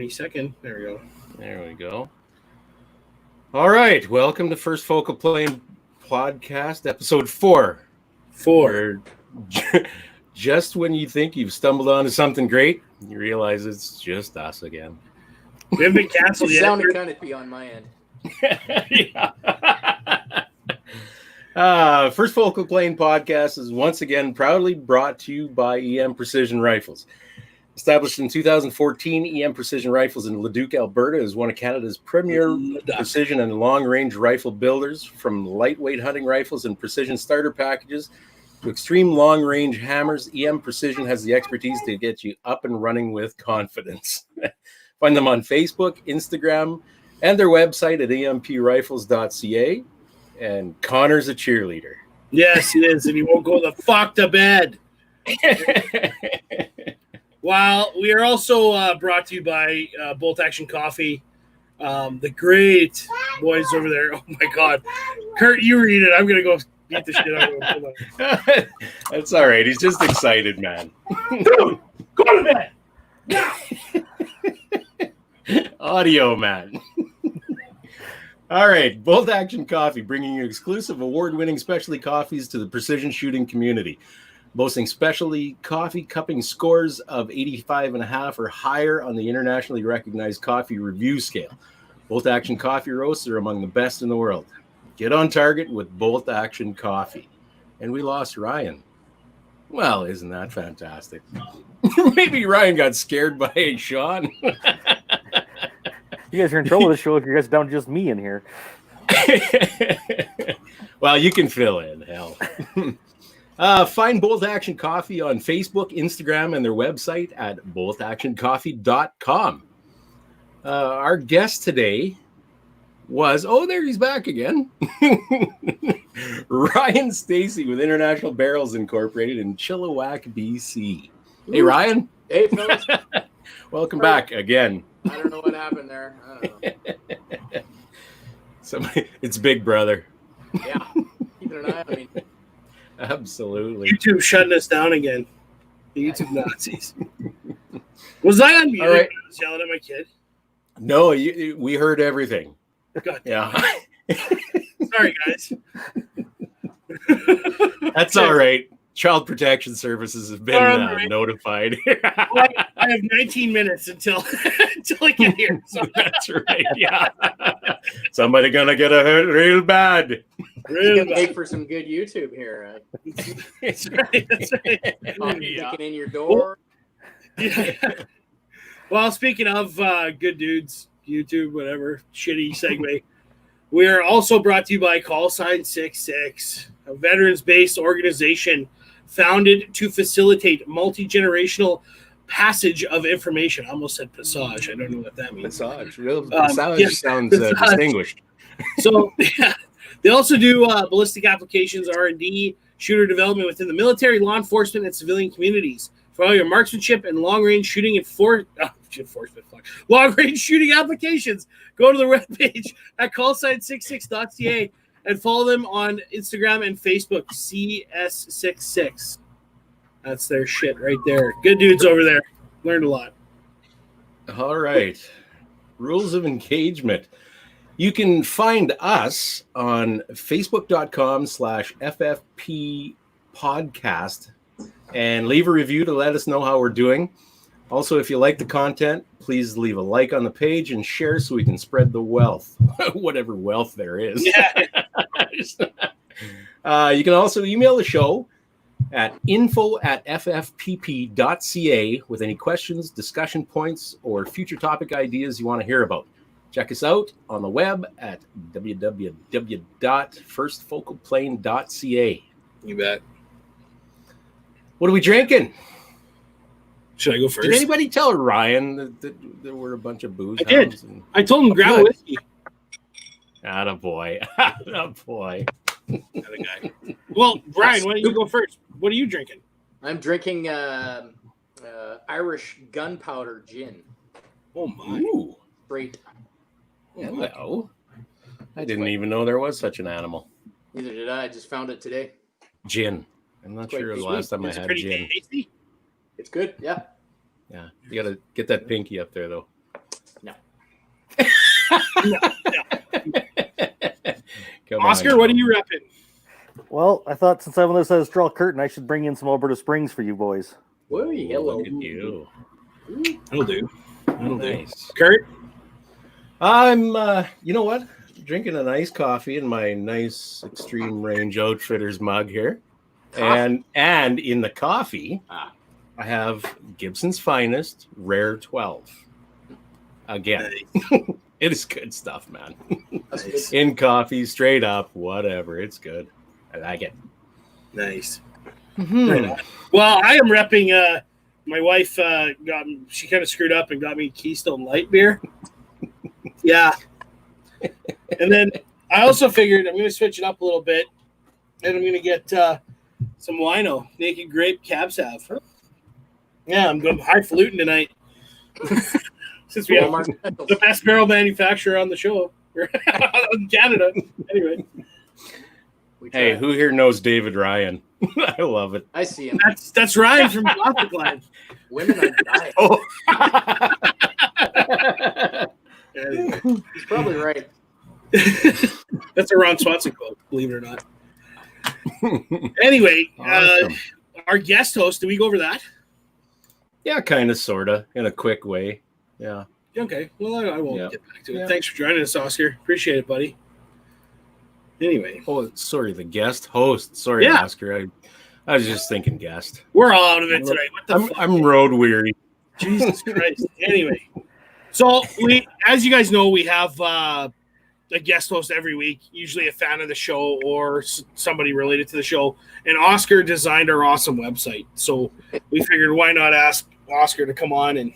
Any second. There we go. There we go. All right. Welcome to First Focal Plane Podcast, episode 4. Where just when you think you've stumbled onto something great, you realize it's just us again. We haven't been canceled yet. Sounded kind of beyond my end. First Focal Plane Podcast is once again proudly brought to you by EM Precision Rifles. Established in 2014, EM Precision Rifles in Leduc, Alberta is one of Canada's premier precision and long-range rifle builders. From lightweight hunting rifles and precision starter packages to extreme long-range hammers, EM Precision has the expertise to get you up and running with confidence. Find them on Facebook, Instagram, and their website at emprifles.ca. And Connor's a cheerleader. Yes, he is, and he won't go the fuck to bed. Well, we are also brought to you by Bolt Action Coffee. The great boys over there. Oh, my God. Kurt, you read it. I'm going to go beat the shit out of him. That's all right. He's just excited, man. Dude, go to bed. Now. Audio, man. All right. Bolt Action Coffee, bringing you exclusive award-winning specialty coffees to the precision shooting community. Boasting specialty coffee cupping scores of 85.5 or higher on the internationally recognized coffee review scale. Bolt Action Coffee roasts are among the best in the world. Get on target with Bolt Action Coffee. And we lost Ryan. Well, isn't that fantastic? Maybe Ryan got scared by Sean. You guys are in trouble with the show if you guys down to just me in here. Well, you can fill in, hell. Find Bolt Action Coffee on Facebook, Instagram, and their website at boltactioncoffee.com. Our guest today was, there he's back again. Ryan Steacy with International Barrels Incorporated in Chilliwack, BC. Hey, Ryan. Hey, fellas. Welcome back again. I don't know what happened there. I don't know. It's Big Brother. Yeah. Keeping an eye on me. Absolutely. YouTube shutting us down again. The YouTube Nazis. Was I on mute? All right. I was yelling at my kid. No, we heard everything. God. Yeah. Sorry, guys. That's all right. Child Protection Services have been notified. Well, I have 19 minutes until I get here. So. That's right. Yeah. Somebody gonna get hurt real bad. It's gonna make for some good YouTube here. That's right. That's right. Kicking in your door. Yeah. Well, speaking of good dudes, YouTube, whatever, shitty segue, we are also brought to you by Call Sign 66, a veterans-based organization founded to facilitate multi-generational passage of information. I almost said passage. I don't know what that means. Passage. Sounds distinguished. So yeah, they also do ballistic applications, R&D, shooter development within the military, law enforcement, and civilian communities. For all your marksmanship and long-range shooting long-range shooting applications, go to the webpage at callsign66.ca and follow them on Instagram and Facebook, CS66. That's their shit right there. Good dudes over there. Learned a lot. All right. Rules of engagement. You can find us on facebook.com/FFP podcast and leave a review to let us know how we're doing. Also, if you like the content, please leave a like on the page and share so we can spread the wealth, whatever wealth there is. Yeah. You can also email the show at info@ffpp.ca with any questions, discussion points, or future topic ideas you want to hear about. Check us out on the web at www.firstfocalplane.ca. You bet. What are we drinking? Should I go first? Did anybody tell Ryan that there were a bunch of booze? I did. I told him grab a whiskey. Attaboy. Attaboy. Guy. Well, Brian, why don't you go first? What are you drinking? I'm drinking Irish gunpowder gin. Oh, my. Ooh. Great. Hello. I didn't even know there was such an animal. Neither did I. I just found it today. Gin. I'm not sure the last time I had gin. Tasty. It's good. Yeah. Yeah. You got to get that pinky up there, though. Come Oscar, on, what are you repping? Well, I thought since I'm on this side of the straw curtain, I should bring in some Alberta Springs for you boys. Whoa, Oh, hello. look at you. That'll do. That'll do. Nice. Kurt? I'm, you know what? Drinking a nice coffee in my nice Extreme Range Outfitters mug here. And in the coffee, Ah. I have Gibson's Finest Rare 12. Again, it is good stuff, man. That's good. In coffee, straight up, whatever. It's good. I like it. Nice. Mhm. Well, I am repping. My wife she kind of screwed up and got me Keystone Light beer. Yeah. And then I also figured I'm going to switch it up a little bit, and I'm going to get some Wino Naked Grape Cab Sav. Yeah, I'm going highfalutin tonight. Since we have the best barrel manufacturer on the show in Canada. Anyway. Hey, who here knows David Ryan? I love it. I see him. That's Ryan from Gothic Line. Women are dying. Oh. He's probably right. That's a Ron Swanson quote, believe it or not. Anyway, Awesome. Our guest host, did we go over that? Yeah, kind of, sort of, in a quick way. Yeah. Okay, well, I won't Yeah. get back to it. Yeah. Thanks for joining us, Oscar. Appreciate it, buddy. Anyway, Oh, sorry, the guest host. Sorry, Yeah. Oscar. I was just thinking guest. we're all out of it tonight. What the fuck? I'm road weary. Jesus Christ. Anyway, so as you guys know, we have a guest host every week, usually a fan of the show or somebody related to the show. And Oscar designed our awesome website. So we figured why not ask Oscar to come on and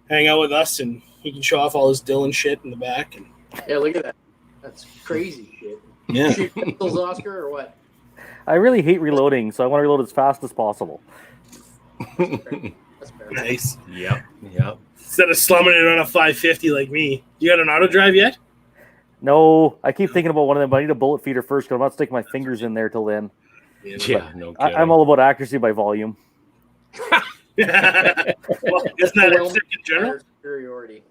hang out with us, and he can show off all his Dylan shit in the back. And Yeah, look at that. That's crazy shit. yeah. Shoot pistols, Oscar, or what? I really hate reloading, so I want to reload as fast as possible. That's fair. Nice. Yep. Instead of slumming it on a 550 like me. You got an auto drive yet? No, I keep thinking about one of them, but I need a bullet feeder first because I'm not sticking my fingers in there till then. Yeah, no kidding. I'm all about accuracy by volume. Well, isn't that Well, upset in general? Superiority.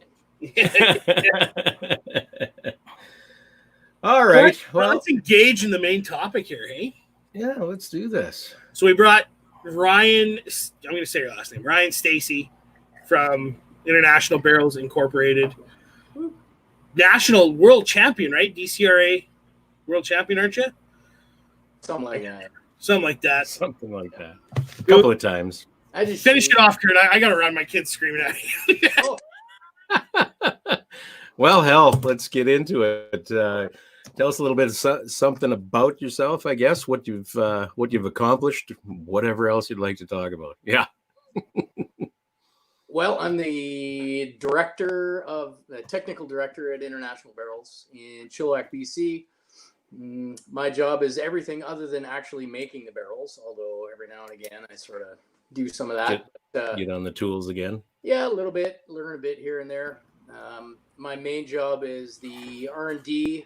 All right. Well, Well, let's engage in the main topic here, hey? yeah, let's do this. So we brought Ryan, I'm going to say your last name, Ryan Stacey from International Barrels Incorporated. National world champion, right? DCRA world champion, aren't you? Something like that. Something like that. Something like that. A couple of times. I just Finish it off, Kurt. I got to run. My kids screaming at me. Oh, Well, hell, let's get into it. Tell us a little bit of something about yourself, I guess, what you've accomplished, whatever else you'd like to talk about. Yeah. well, I'm the technical director at International Barrels in Chilliwack, BC. My job is everything other than actually making the barrels, although every now and again I sort of do some of that. Get on the tools again. Yeah, a little bit, learn a bit here and there. My main job is the R&D,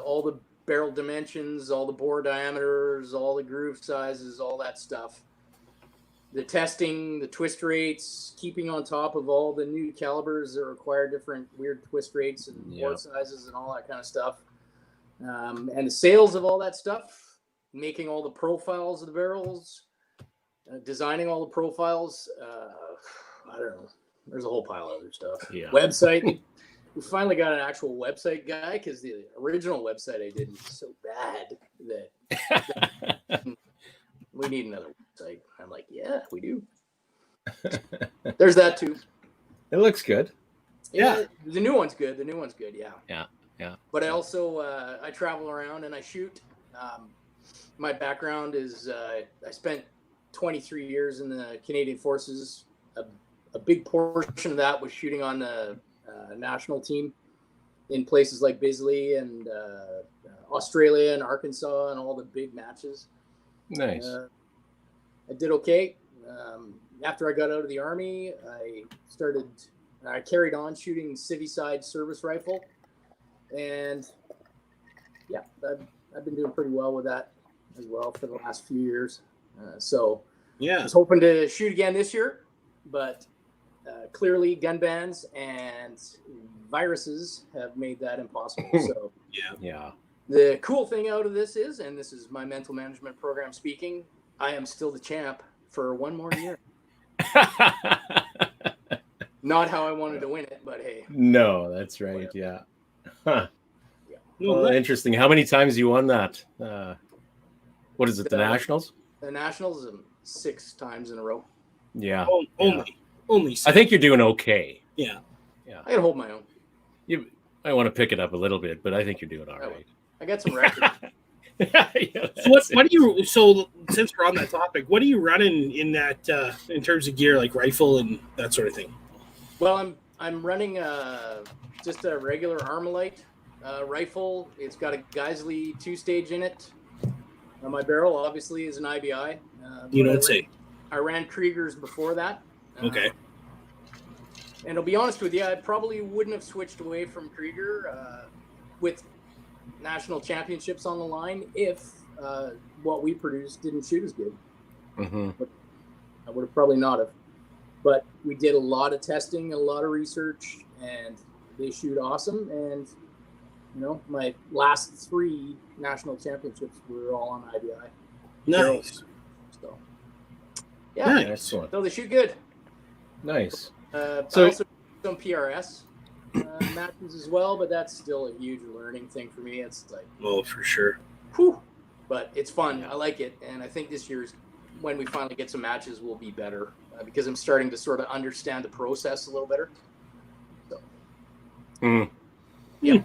all the barrel dimensions, all the bore diameters, all the groove sizes, all that stuff. The testing, the twist rates, keeping on top of all the new calibers that require different weird twist rates and bore sizes and all that kind of stuff. And the sales of all that stuff, making all the profiles of the barrels, designing all the profiles. I don't know. There's a whole pile of other stuff. Yeah. Website. We finally got an actual website guy because the original website I did was so bad that we need another website. I'm like, yeah, we do. There's that too. It looks good. Yeah. The new one's good. The new one's good. Yeah. Yeah. But I also I travel around and I shoot. My background is I spent 23 years in the Canadian Forces. A big portion of that was shooting on the national team in places like Bisley and Australia and Arkansas and all the big matches. Nice. I did okay. After I got out of the Army, I carried on shooting civvy-side service rifle. And yeah, I've been doing pretty well with that as well for the last few years. So I Yeah. was hoping to shoot again this year, but clearly gun bans and viruses have made that impossible. So Yeah. the cool thing out of this is, and this is my mental management program speaking, I am still the champ for one more year. Not how I wanted to win it, but hey. No, that's right. Yeah. Huh. Yeah. Well, interesting. How many times you won that? What is it? The Nationals? The Nationals, 6 times in a row. Yeah. Only. I think you're doing okay. Yeah. I can hold my own. I want to pick it up a little bit, but I think you're doing all right. I got some records. So what do you? So since we're on that topic, what are you running in that in terms of gear, like rifle and that sort of thing? Well, I'm running just a regular Armalite rifle. It's got a Geisley 2-stage in it. My barrel obviously is an IBI. You don't say. I ran Kriegers before that. Okay. And I'll be honest with you, I probably wouldn't have switched away from Krieger with national championships on the line if what we produced didn't shoot as good. Mm-hmm. I would have probably not have. But we did a lot of testing, a lot of research, and they shoot awesome. And, my last 3 national championships were all on IBI. Nice. So, yeah. Nice. Excellent. So they shoot good. Nice. So I also some PRS matches as well, but that's still a huge learning thing for me. It's like, well, for sure. Whew, but it's fun. I like it, and I think this year's when we finally get some matches will be better because I'm starting to sort of understand the process a little better. So, yeah.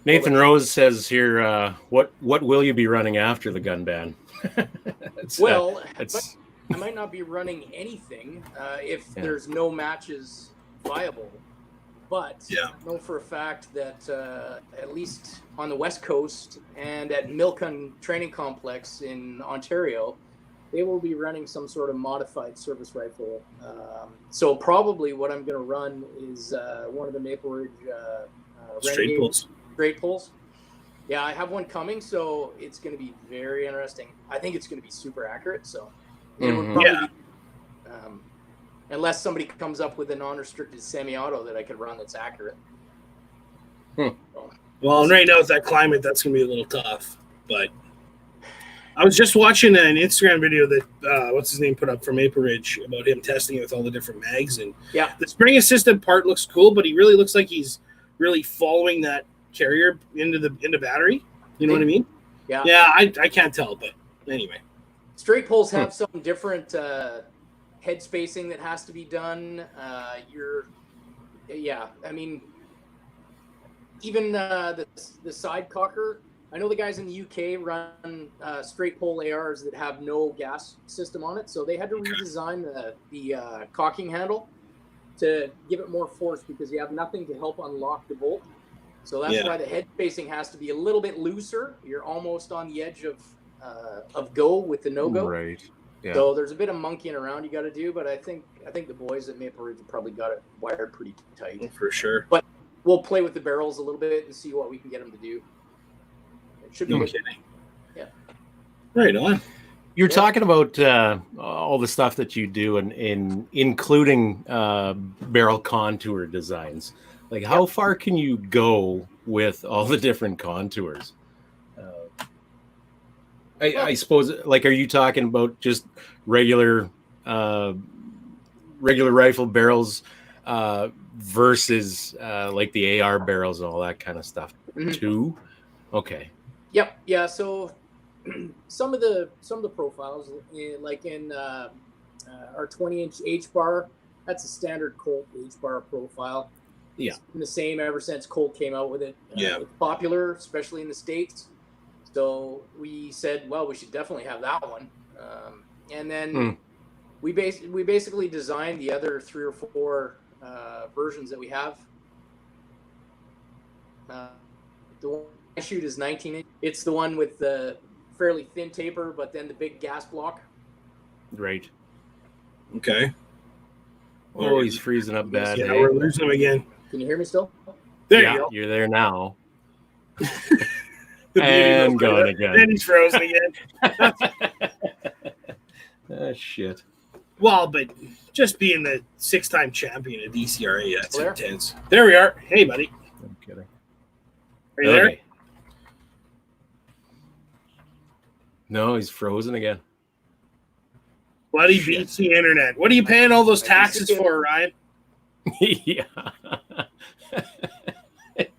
Nathan Rose says here, what will you be running after the gun ban? I might not be running anything if there's no matches viable. But I know for a fact that at least on the West Coast and at Milcon Training Complex in Ontario, they will be running some sort of modified service rifle. So probably what I'm going to run is one of the Maple Ridge straight pulls. Straight pulls. Yeah, I have one coming, so it's going to be very interesting. I think it's going to be super accurate. So it would probably be, unless somebody comes up with a non-restricted semi-auto that I could run that's accurate. Well, and right now with that climate, that's going to be a little tough. But I was just watching an Instagram video that what's his name put up from Maple Ridge about him testing it with all the different mags, and the spring assisted part looks cool, but he really looks like he's really following that carrier into battery. You know what I mean? Yeah. I can't tell, but anyway. Straight pulls have some different head spacing that has to be done. I mean, even the side cocker. I know the guys in the UK run straight pull ARs that have no gas system on it, so they had to redesign the cocking handle to give it more force because you have nothing to help unlock the bolt. So that's why the head spacing has to be a little bit looser. You're almost on the edge of go with the no-go. Right. Yeah. So there's a bit of monkeying around you got to do, but I think the boys at Maple Ridge have probably got it wired pretty tight. For sure. But we'll play with the barrels a little bit and see what we can get them to do. It should be good. Kidding. Yeah. Right on. You're talking about all the stuff that you do in including barrel contour designs. Like, how far can you go with all the different contours? I suppose, like, are you talking about just regular rifle barrels versus like the AR barrels and all that kind of stuff too? Okay. Yep. Yeah. So some of the profiles, like in our 20-inch H bar, that's a standard Colt H bar profile. Yeah. It's been the same ever since Colt came out with it. It's popular, especially in the States. So we said, well, we should definitely have that one. And then we basically designed the other 3 or 4 versions that we have. The one I shoot is 19-inch. It's the one with the fairly thin taper, but then the big gas block. Right. Okay. Oh, he's freezing up bad. Yeah, we're losing him again. Can you hear me still? There you go. You're there now. And going again. Then he's frozen again. Shit. Well, but just being the 6-time champion of DCRA, that's There? intense. There we are. Hey, buddy. I'm kidding. Are you there? Okay. No, he's frozen again. Bloody Shit. beats the internet. What are you paying all those I can taxes see it. for, Ryan? Yeah.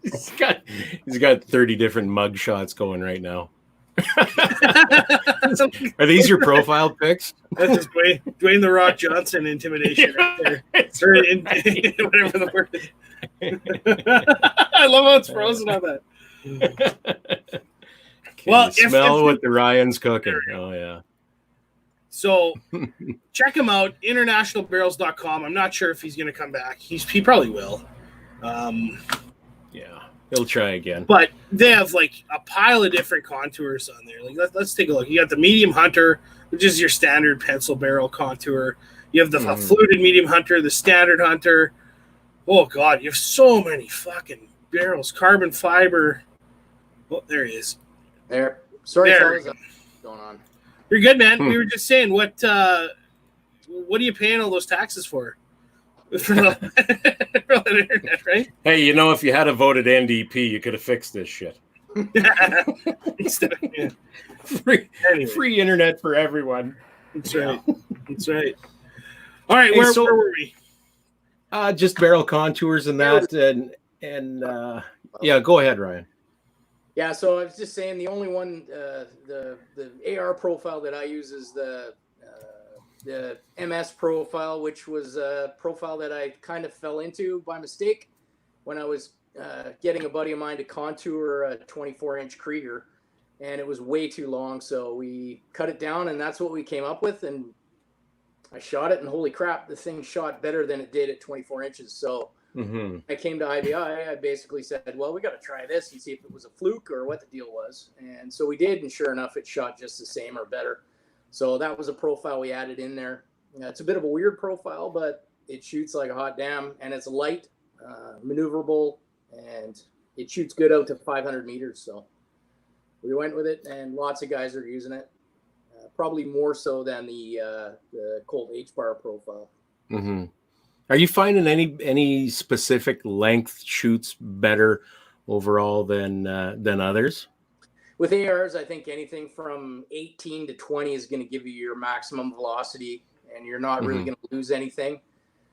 he's got 30 different mug shots going right now. Are these your profile pics? That's just Dwayne the Rock Johnson intimidation right there. Or whatever the word is. I love how it's frozen on that. Can Well, you smell what the Ryan's cooking. Oh, yeah. So check him out, internationalbarrels.com. I'm not sure if he's going to come back. He probably will. Yeah, he'll try again. But they have like a pile of different contours on there. Like let's take a look. You got the medium hunter, which is your standard pencil barrel contour. You have the fluted medium hunter, the standard hunter. Oh God, you have so many fucking barrels. Carbon fiber. Oh, there he is. There. Sorry, There. fellas. What's going on? You're good, man. We were just saying, what are you paying all those taxes for? For the internet, right? Hey, if you had a voted NDP, you could have fixed this shit. Free internet for everyone. That's right. That's right. All right, Hey, where so- were we? Just barrel contours and that, and yeah, go ahead, Ryan. Yeah, so I was just saying the only one, the AR profile that I use is the MS profile, which was a profile that I kind of fell into by mistake when I was getting a buddy of mine to contour a 24-inch Krieger, and it was way too long, so we cut it down, and that's what we came up with, and I shot it, and holy crap, the thing shot better than it did at 24 inches, so... I came to IBI. I basically said, well, we got to try this and see if it was a fluke or what the deal was. And so we did. And sure enough, it shot just the same or better. So that was a profile we added in there. It's a bit of a weird profile, but it shoots like a hot damn. And it's light, maneuverable, and it shoots good out to 500 meters. So we went with it, and lots of guys are using it. Probably more so than the Colt H-bar profile. Mm-hmm. Are you finding any specific length shoots better overall than others? With ARs, I think anything from 18 to 20 is going to give you your maximum velocity, and you're not really going to lose anything.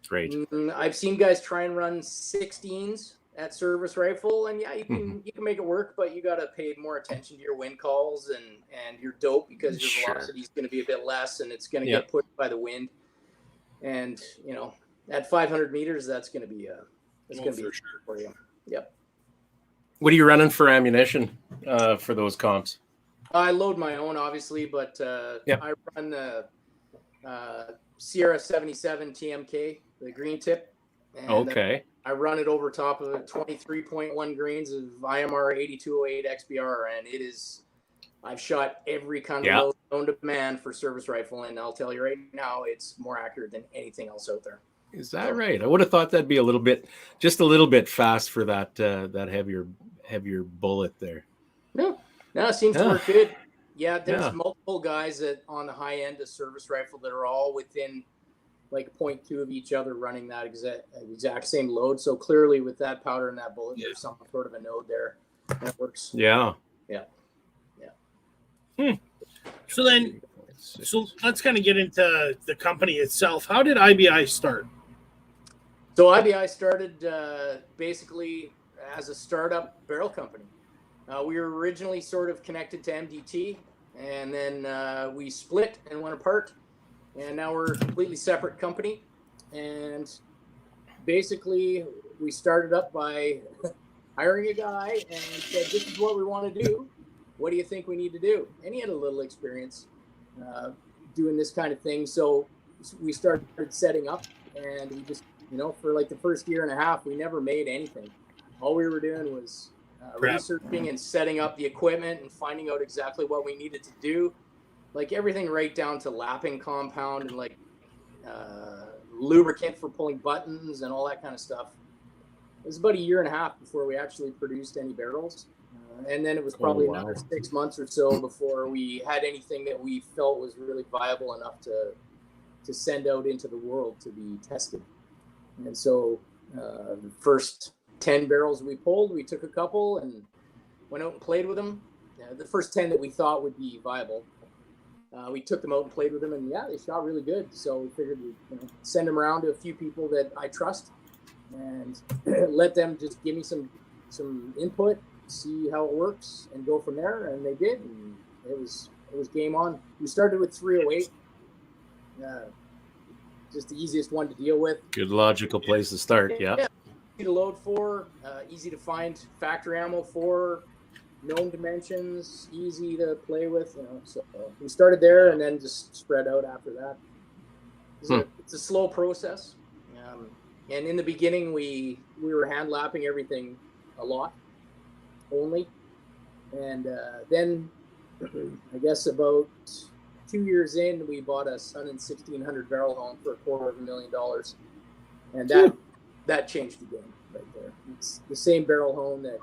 Great. I've seen guys try and run 16s at service rifle, and yeah, you can make it work, but you got to pay more attention to your wind calls and your dope, because your velocity is going to be a bit less, and it's going to get pushed by the wind. And at 500 meters, that's going to be for you. Yep. What are you running for ammunition for those comps? I load my own, obviously, but I run the Sierra 77 TMK, the green tip. And, okay. I run it over top of 23.1 grains of IMR 8208 XBR, and it is. I've shot every kind of load known to man for service rifle, and I'll tell you right now, it's more accurate than anything else out there. Is that right? I would have thought that'd be just a little bit fast for that heavier bullet there. No, it seems to work good. Yeah, there's multiple guys on the high end of service rifle that are all within like 0.2 of each other running that exact same load. So clearly with that powder and that bullet, there's some sort of a node there that works. Yeah. So let's kind of get into the company itself. How did IBI start? So IBI started basically as a startup barrel company. We were originally sort of connected to MDT, and then we split and went apart, and now we're a completely separate company. And basically, we started up by hiring a guy and said, "This is what we want to do. What do you think we need to do?" And he had a little experience doing this kind of thing, so we started setting up, and we just, for like the first year and a half, we never made anything. All we were doing was researching and setting up the equipment and finding out exactly what we needed to do, like everything right down to lapping compound and like lubricant for pulling buttons and all that kind of stuff. It was about a year and a half before we actually produced any barrels. And then it was probably another 6 months or so before we had anything that we felt was really viable enough to to send out into the world to be tested. And so the first 10 barrels we pulled, we took a couple and went out and played with them. The first 10 that we thought would be viable, we took them out and played with them, and yeah, they shot really good. So we figured we'd send them around to a few people that I trust and let them just give me some input, see how it works, and go from there. And they did, and it was game on. We started with 308, just the easiest one to deal with. Good logical place to start. Yeah. Easy to load for, easy to find factory ammo for, known dimensions, easy to play with. So we started there and then just spread out after that. It's a slow process, and in the beginning we were hand lapping everything a lot only, and then I guess about 2 years in, we bought a Sun and 1600 barrel home for $250,000, and that changed the game right there. It's the same barrel home that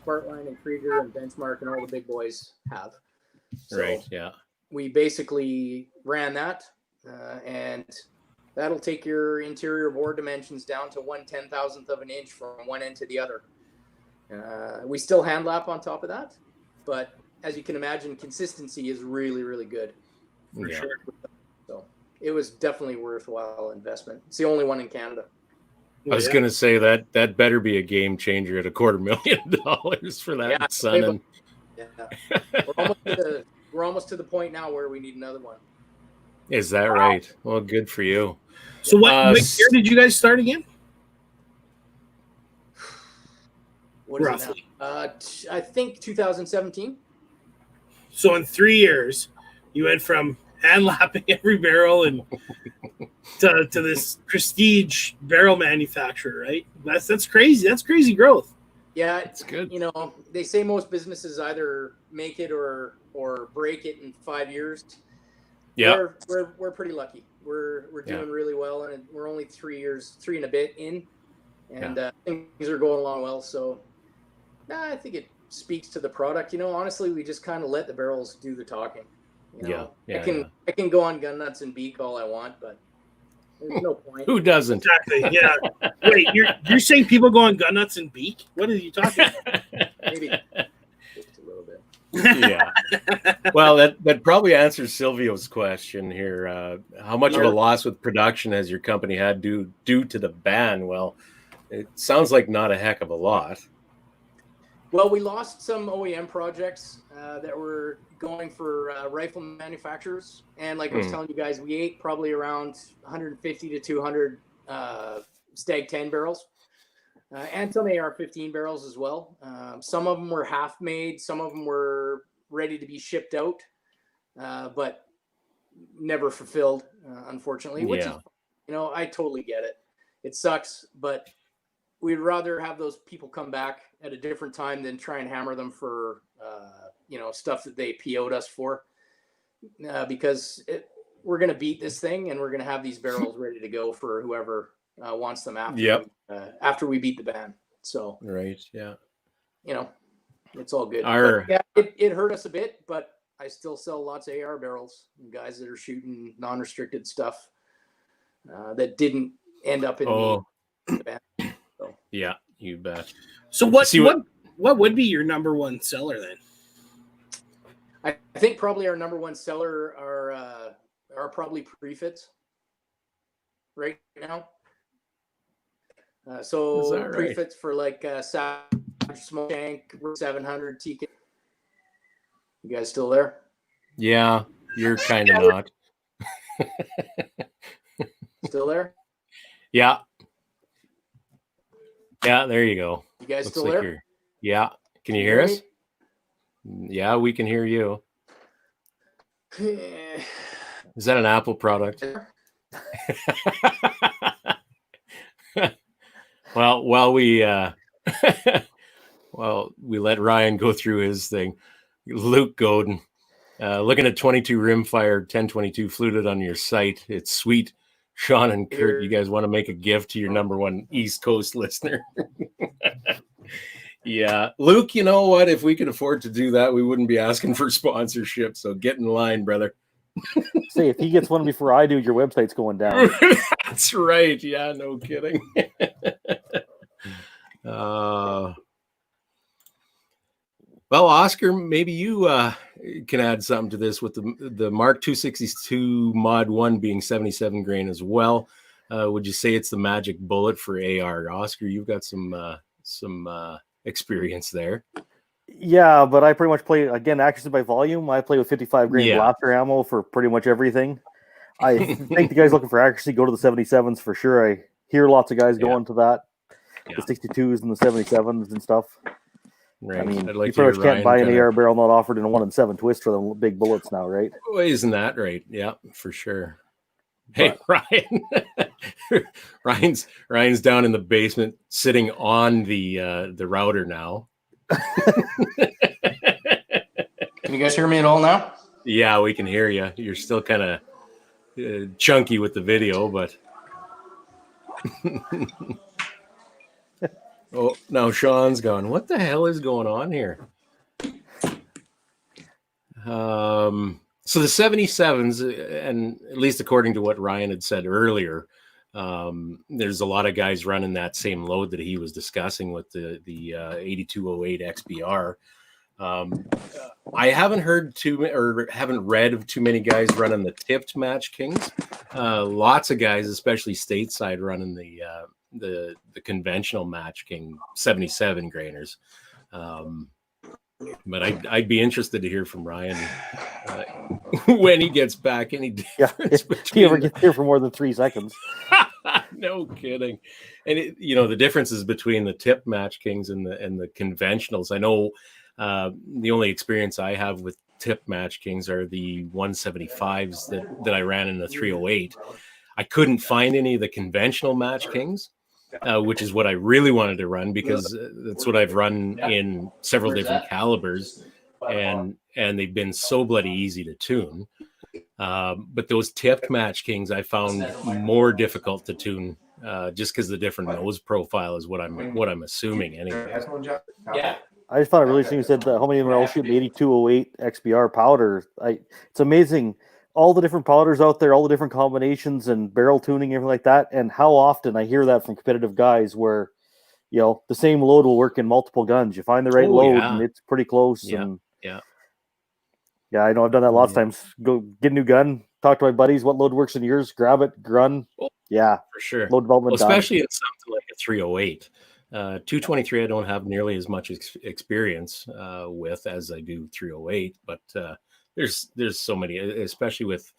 Spartline and Krieger and Benchmark and all the big boys have. So right. Yeah. we basically ran that, and that'll take your interior bore dimensions down to 1/10,000th of an inch from one end to the other. We still hand lap on top of that, but as you can imagine, consistency is really, really good. For sure. So it was definitely worthwhile investment. It's the only one in Canada. I was going to say that better be a game changer at $250,000 for that Sun. We're almost to the point now where we need another one. Is that right? Well, good for you. So what year did you guys start again? What is Roughly. It now? I think 2017. So in 3 years, you went from hand lapping every barrel and to this prestige barrel manufacturer, right? That's crazy. That's crazy growth. Yeah, it's good. They say most businesses either make it or break it in 5 years. Yeah, we're pretty lucky. We're doing really well, and we're only 3 and a bit in, and things are going along well. So, I think it speaks to the product. Honestly, we just kind of let the barrels do the talking. I can go on gun nuts and beak all I want, but there's no point. Who doesn't? Exactly. Yeah. Wait, you're saying people go on gun nuts and beak? What are you talking about? Maybe just a little bit. Yeah. Well, that probably answers Silvio's question here. How much of a loss with production has your company had due to the ban? Well, it sounds like not a heck of a lot. Well, we lost some OEM projects that were going for rifle manufacturers. And like I was telling you guys, we ate probably around 150 to 200 Stag 10 barrels and some AR-15 barrels as well. Some of them were half made. Some of them were ready to be shipped out, but never fulfilled, unfortunately. Which is, I totally get it. It sucks, but we'd rather have those people come back at a different time than try and hammer them for, stuff that they PO'd us for, because we're going to beat this thing and we're going to have these barrels ready to go for whoever wants them after we beat the ban. So, right. Yeah. It's all good. It hurt us a bit, but I still sell lots of AR barrels and guys that are shooting non-restricted stuff that didn't end up in the ban. So. Yeah, you bet. So what would be your number one seller then? I think probably our number one seller are probably prefits right now. So prefits for like Savage Smoke Tank, 700 TK. You guys still there? Yeah, you're kind of not. Still there? Yeah. Yeah, there you go. You guys still there? Yeah. Can you hear us? Yeah, we can hear you. Is that an Apple product? Well, while we let Ryan go through his thing, Luke Godin, looking at 22 rimfire 1022 fluted on your site. It's sweet. Sean and Kurt, you guys want to make a gift to your number one East Coast listener? Yeah. Luke, you know what? If we could afford to do that, we wouldn't be asking for sponsorship. So get in line, brother. Say, if he gets one before I do, your website's going down. That's right. Yeah, no kidding. Well, Oscar, maybe you can add something to this with the Mark 262 Mod 1 being 77 grain as well. Would you say it's the magic bullet for AR? Oscar, you've got some experience there. Yeah, but I pretty much play, again, accuracy by volume. I play with 55 grain blaster ammo for pretty much everything. I think the guys looking for accuracy go to the 77s for sure. I hear lots of guys going to that. The 62s and the 77s and stuff. Right. I mean, I'd like you pretty much can't buy an AR barrel not offered in a 1-in-7 twist for the big bullets now, right? Well, isn't that right? Yeah, for sure. Hey, Ryan. Ryan's down in the basement sitting on the router now. Can you guys hear me at all now? Yeah, we can hear you. You're still kind of chunky with the video, but oh, now Sean's gone. What the hell is going on here? So the 77s, and at least according to what Ryan had said earlier, there's a lot of guys running that same load that he was discussing with the 8208 XBR. I haven't haven't read of too many guys running the tipped Match Kings. Lots of guys, especially stateside, running the conventional Match King 77 grainers. But I'd be interested to hear from Ryan when he gets back. Any difference if he ever gets here for more than 3 seconds. No kidding. And the differences between the tip Match Kings and the conventionals. I know the only experience I have with tip Match Kings are the 175s that I ran in the 308. I couldn't find any of the conventional Match Kings. Which is what I really wanted to run because that's what I've run in several different calibers, and they've been so bloody easy to tune. But those tipped Match Kings I found more difficult to tune, just because the different nose profile is what I'm assuming anyway. Yeah. I just found it really interesting. You said that how many of them are all shooting 8208 XBR powder. It's amazing. All the different powders out there, all the different combinations and barrel tuning, everything like that. And how often I hear that from competitive guys where, the same load will work in multiple guns. You find the right load and it's pretty close. Yeah. I know I've done that lots of times. Go get a new gun, talk to my buddies. What load works in yours? Grab it, run. Yeah, for sure. Load development, especially in something like a 308. 223, I don't have nearly as much experience with as I do 308, but there's so many, especially with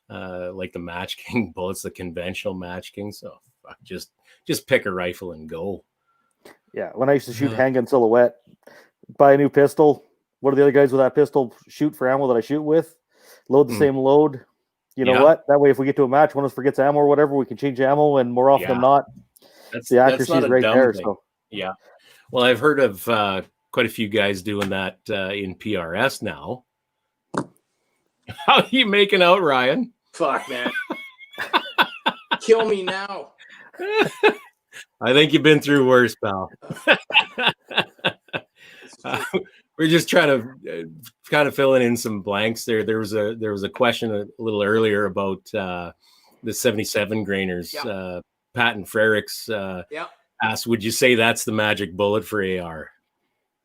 like the Match King bullets, the conventional Match Kings. So just pick a rifle and go. Yeah, when I used to shoot handgun silhouette, buy a new pistol. What do the other guys with that pistol shoot for ammo that I shoot with? Load the same load. You know what? That way, if we get to a match, one of us forgets ammo or whatever, we can change ammo, and more often than not, the accuracy is right there. Thing. So yeah, well, I've heard of quite a few guys doing that in PRS now. How are you making out, Ryan? Fuck, man. Kill me now. I think you've been through worse, pal. We're just trying to kind of filling in some blanks there. There was a question a little earlier about the 77 grainers. Pat and Frericks asked, would you say that's the magic bullet for AR?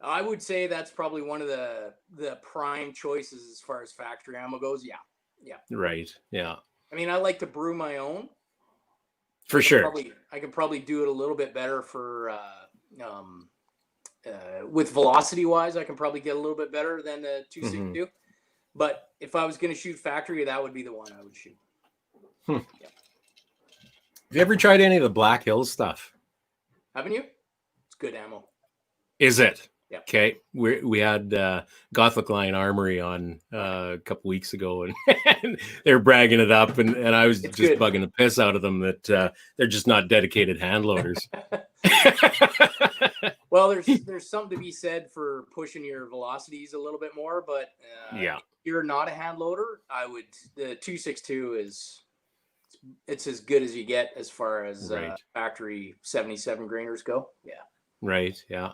I would say that's probably one of the prime choices as far as factory ammo goes. Yeah. Right. Yeah. I mean, I like to brew my own. For sure. I could probably do it a little bit better for with velocity wise. I can probably get a little bit better than the 262. But if I was going to shoot factory, that would be the one I would shoot. Yeah. Have you ever tried any of the Black Hills stuff? Haven't you? It's good ammo. Is it? Yeah. Okay. We had Gothic Line Armory on a couple weeks ago, and they're bragging it up, and I was just bugging the piss out of them that they're just not dedicated hand loaders. Well, there's something to be said for pushing your velocities a little bit more, but if you're not a hand loader, the 262 it's as good as you get as far as factory 77 grainers go. Yeah. Right. Yeah.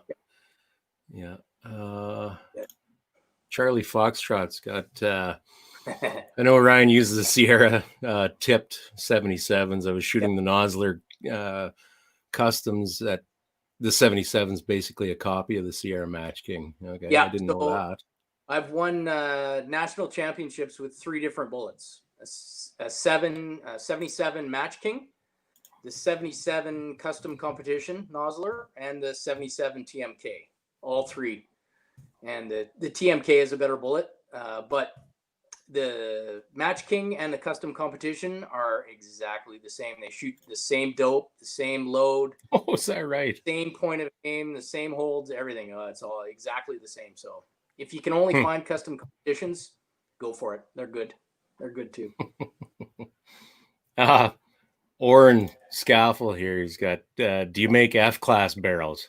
Charlie Foxtrot's got I know Ryan uses the Sierra tipped 77s. I was shooting the Nosler customs at the 77 is basically a copy of the Sierra Match King. Okay, Yeah, I didn't know that. I've won national championships with 3 different bullets: a 77 Match King, the 77 Custom Competition Nosler, and the 77 TMK. All 3. And the TMK is a better bullet, but the Match King and the Custom Competition are exactly the same. They shoot the same dope, the same load. Oh, is that right? Same point of aim, the same holds, everything. It's all exactly the same. So if you can only find custom competitions, go for it. They're good. They're good too. Oren Scaffel here. He's got, do you make F-class barrels?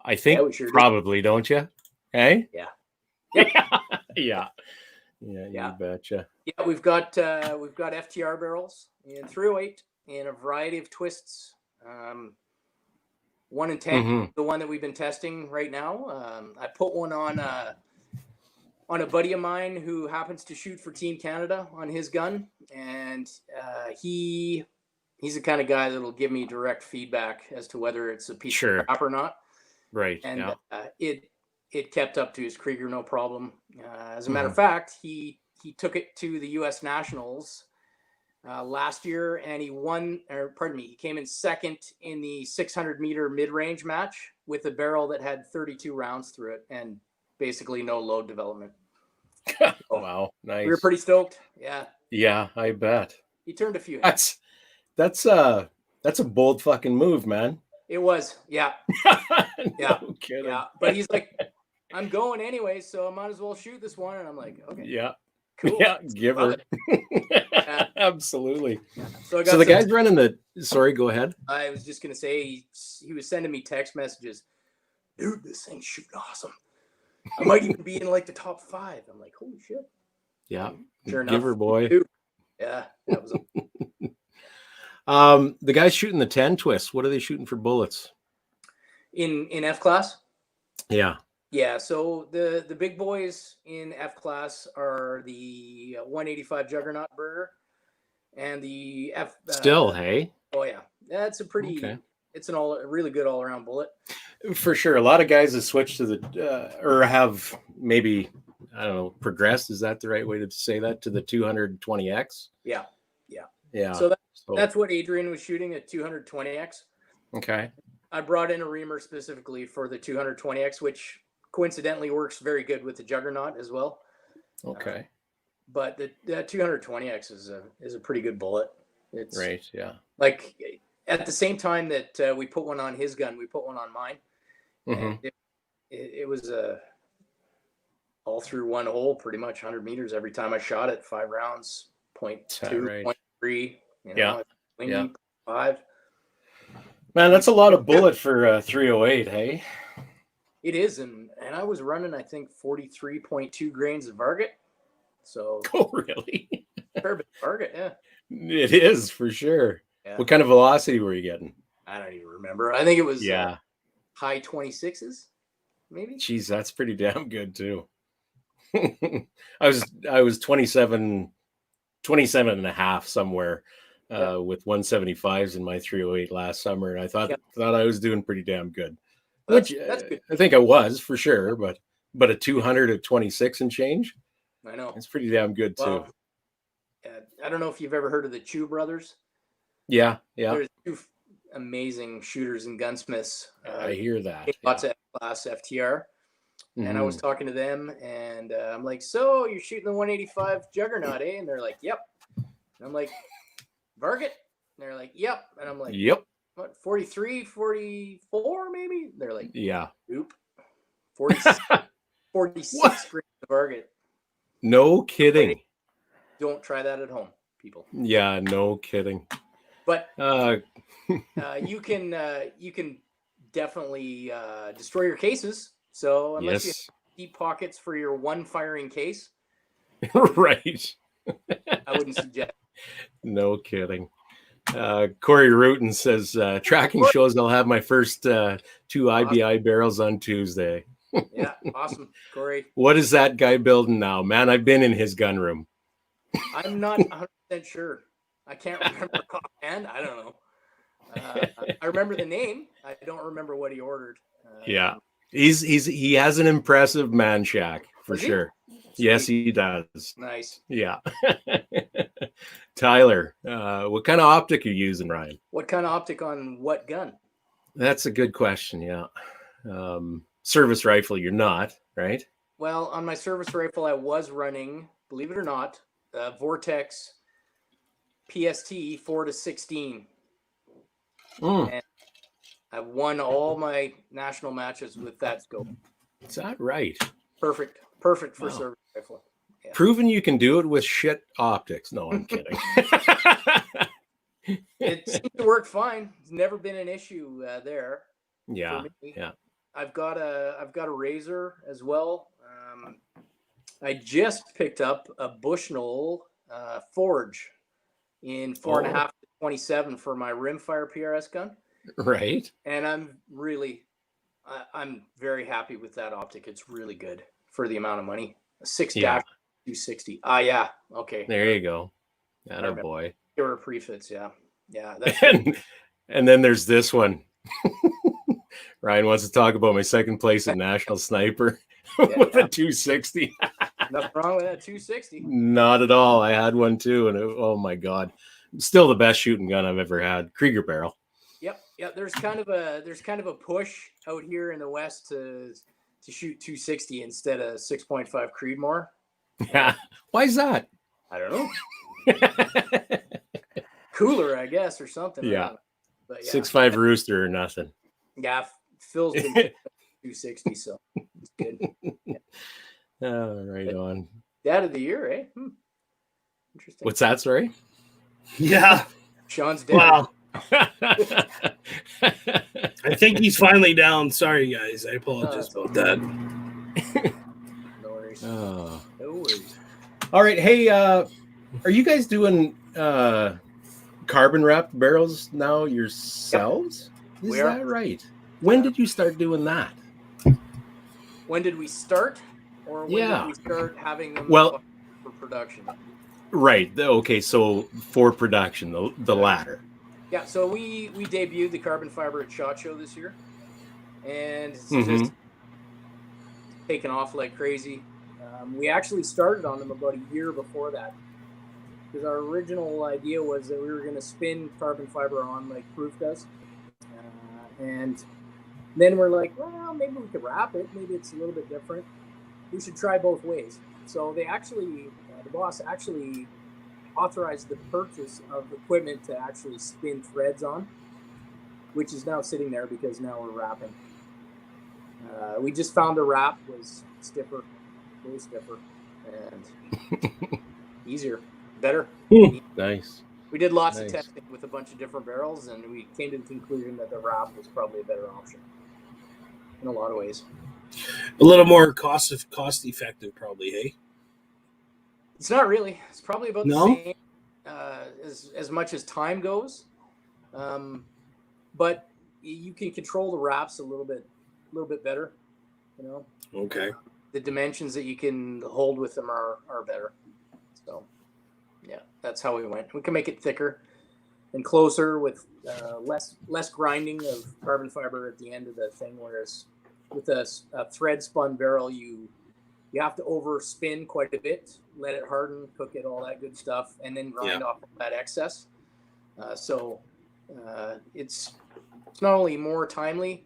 I think we sure probably, don't you? Hey? Yeah. Yeah. You betcha. Yeah, we've got FTR barrels in 308 in a variety of twists. 1 in 10, the one that we've been testing right now. I put one on a buddy of mine who happens to shoot for Team Canada on his gun, and he's the kind of guy that'll give me direct feedback as to whether it's a piece of crap or not. Right. And it kept up to his Krieger no problem. As a matter of fact, he took it to the U.S. Nationals last year, and he came in second in the 600-meter mid-range match with a barrel that had 32 rounds through it and basically no load development. Wow, nice. We were pretty stoked. Yeah, I bet. He turned a few heads. That's a bold fucking move, man. It was, yeah. No kidding. Yeah, but he's like, I'm going anyway, so I might as well shoot this one. And I'm like, okay. Yeah. Cool. Yeah, give her. Absolutely. Yeah. So the guy's running sorry, go ahead. I was just gonna say he was sending me text messages. Dude, this thing's shooting awesome. I might even be in like the top 5. I'm like, holy shit. Yeah. Sure enough. Give her, boy. Yeah. That was the guy's shooting the 10 twists. What are they shooting for bullets? In F class? Yeah. Yeah, so the big boys in F class are the 185 Juggernaut Burger and the F. Still, hey? Oh yeah, that's a pretty. Okay. It's a really good all around bullet. For sure, a lot of guys have switched to the or have maybe, I don't know, progressed. Is that the right way to say that, to the 220X? Yeah. So that's what Adrian was shooting, at 220X. Okay. I brought in a reamer specifically for the 220X, which coincidentally works very good with the Juggernaut as well. Okay. But the 220X is a pretty good bullet. It's right. Yeah. Like at the same time that we put one on his gun, we put one on mine. And it was all through one hole, pretty much 100 meters every time I shot it. 5 rounds, 0.2, 0.3. Yeah. 5. Man, that's a lot of bullet for 308, hey? It is, and I was running, I think, 43.2 grains of Varget. So. Oh, really? Fair bit of Varget, yeah. It is, for sure. Yeah. What kind of velocity were you getting? I don't even remember. I think it was high 26s, maybe. Jeez, that's pretty damn good, too. I was 27 and a half somewhere with 175s in my 308 last summer, and I thought I was doing pretty damn good. That's good. I think I was, for sure, but a 200 at 26 and change? I know. It's pretty damn good, too. I don't know if you've ever heard of the Chu brothers. Yeah. There's 2 amazing shooters and gunsmiths. I hear that. Lots of F-class FTR. And I was talking to them, and I'm like, so you're shooting the 185 Juggernaut, eh? And they're like, yep. And I'm like, Varget? And they're like, yep. And I'm like, yep. What, 43, 44 maybe? They're like, yeah. Oop. 46 grains of Varget. No kidding. Don't try that at home, people. Yeah, no kidding. But you can definitely destroy your cases. So unless you have deep pockets for your one firing case, right? I wouldn't suggest. No kidding. Corey Rutan says tracking shows I'll have my first 2 IBI barrels on Tuesday. Yeah, awesome, Corey. What is that guy building now, man? I've been in his gun room. I'm not 100% sure. I can't remember offhand. I don't know. I remember the name. I don't remember what he ordered. Yeah, he has an impressive man shack for sure. Yes, he does. Nice. Yeah. Tyler, what kind of optic are you using, Ryan? What kind of optic on what gun? That's a good question. Yeah. Service rifle, you're not, right? Well, on my service rifle, I was running, believe it or not, Vortex PST 4-16. And I won all my national matches with that scope. Is that right? Perfect for service rifle. Yeah. Proven you can do it with shit optics. No, I'm kidding. It seems to work fine. It's never been an issue there. Yeah, yeah. I've got a razor as well. I just picked up a Bushnell Forge in 4.5 to 27 for my rimfire PRS gun. Right. And I'm very happy with that optic. It's really good for the amount of money. A 6-260. Yeah. Okay. There you go. Atta boy. There were prefits. Yeah. Yeah. And then there's this one. Ryan wants to talk about my second place at National Sniper with a 260. Nothing wrong with that 260. Not at all. I had one too, and oh my god, still the best shooting gun I've ever had. Krieger barrel. Yep. There's kind of a push out here in the West to shoot 260 instead of 6.5 Creedmoor. Yeah. Why is that? I don't know. Cooler, I guess, or something. Yeah. But yeah. 6.5 Rooster or nothing. Yeah, Phil's been 260, so it's good. Yeah. Oh, right on. Dad of the year, eh? Interesting. What's that, sorry? Yeah. Sean's dad. Wow. I think he's finally down. Sorry, guys. I apologize about that. No worries. Oh. No worries. All right. Hey, are you guys doing carbon wrapped barrels now yourselves? Is that right? When did you start doing that? When did we start? Or when did we start having them for production? Right. Okay. So for production, the latter. Yeah. So we debuted the carbon fiber at SHOT Show this year, and it's just taken off like crazy. We actually started on them about a year before that, because our original idea was that we were going to spin carbon fiber on like Proof does, and then we're like, well, maybe we could wrap it. Maybe it's a little bit different. We should try both ways. So they actually, the boss actually authorized the purchase of equipment to actually spin threads on, which is now sitting there because now we're wrapping. We just found the wrap was stiffer, way stiffer, and easier, better. Nice. We did lots of testing with a bunch of different barrels, and we came to the conclusion that the wrap was probably a better option in a lot of ways. A little more cost effective, probably. Hey, it's not really. It's probably about the same as much as time goes, but you can control the wraps a little bit better. You know. Okay. The dimensions that you can hold with them are better. So, yeah, that's how we went. We can make it thicker and closer with less grinding of carbon fiber at the end of the thing, whereas with a thread spun barrel, you have to overspin quite a bit, let it harden, cook it, all that good stuff, and then grind off of that excess. So it's not only more timely,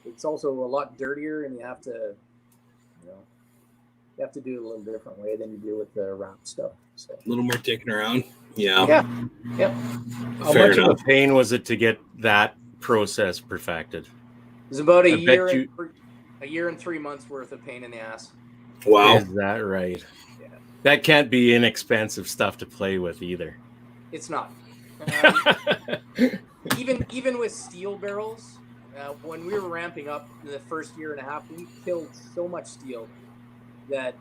it's also a lot dirtier, and you have to do it a little different way than you do with the wrap stuff. So a little more dicking around. Yeah. How much of a pain was it to get that process perfected? It was about a year and 3 months worth of pain in the ass. Wow. Is that right? Yeah. That can't be inexpensive stuff to play with either. It's not. Even with steel barrels, when we were ramping up in the first year and a half, we killed so much steel that,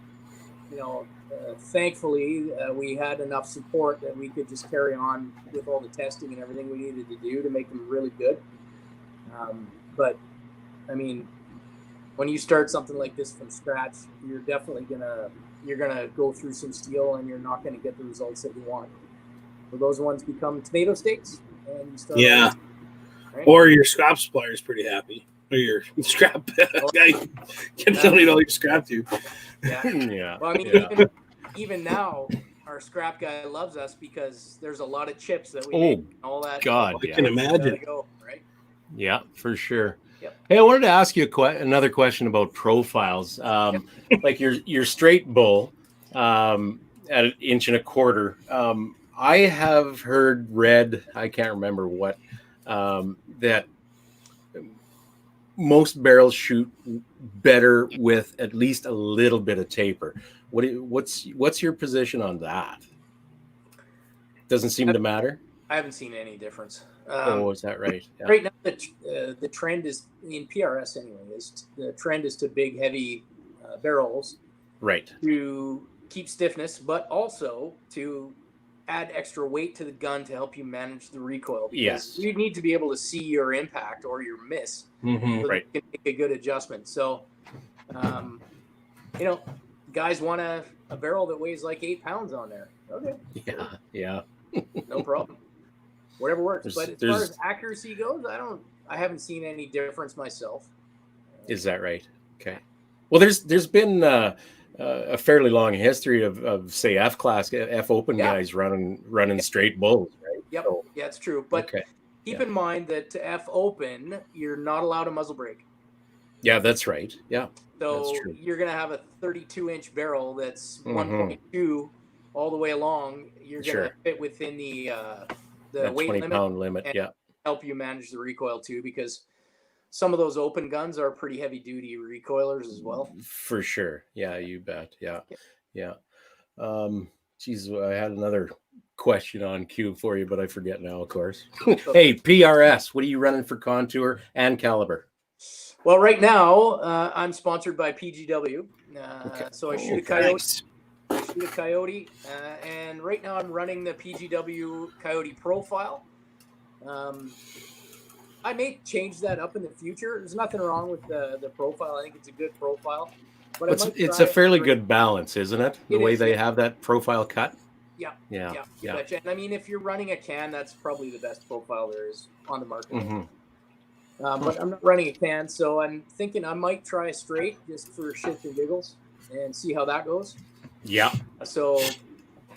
thankfully, we had enough support that we could just carry on with all the testing and everything we needed to do to make them really good. But, I mean, when you start something like this from scratch, you're definitely gonna go through some steel, and you're not gonna get the results that you want. So those ones become tomato steaks, and you start. Yeah. Right? Or your scrap supplier is pretty happy. Or your scrap guy can tell you all your scrap to. Yeah. Yeah. Well, I mean, even now, our scrap guy loves us because there's a lot of chips that we make. And all that. God, I can imagine. Go, right? Yeah, for sure. Yep. Hey, I wanted to ask you another question about profiles. Like your straight bull at 1.25 inches. I have read, I can't remember what, that most barrels shoot better with at least a little bit of taper. What's your position on that? Doesn't seem to matter. I haven't seen any difference. Is that right? Yeah. Right now, the trend is in PRS anyway. The trend is to big, heavy barrels, right, to keep stiffness, but also to add extra weight to the gun to help you manage the recoil. Yes, you need to be able to see your impact or your miss, so right? You can make a good adjustment. So, guys want a barrel that weighs like 8 pounds on there. Okay. Yeah. No problem. Whatever works. But as far as accuracy goes, I haven't seen any difference myself. Is that right? Okay. Well, there's been a fairly long history of say F Open guys running straight bulls, right? Yep. So, yeah, it's true. But keep in mind that to F Open, you're not allowed a muzzle brake. Yeah, that's right. Yeah. So you're going to have a 32-inch barrel that's 1.2 all the way along. You're going to fit within the weight 20-pound limit. Yeah. Help you manage the recoil too, because some of those open guns are pretty heavy duty recoilers as well. For sure. Yeah, you bet. Yeah. Geez, I had another question on cue for you, but I forget now, of course. Hey, PRS, what are you running for contour and caliber? Well, right now, I'm sponsored by PGW. So I shoot a Coyote. Nice. And right now I'm running the PGW Coyote profile. I may change that up in the future. There's nothing wrong with the profile. I think it's a good profile. But it's a fairly good balance, isn't it? The way they have that profile cut. Yeah. And I mean, if you're running a can, that's probably the best profile there is on the market. But I'm not running a can, so I'm thinking I might try a straight just for shits and giggles and see how that goes. Yeah. So,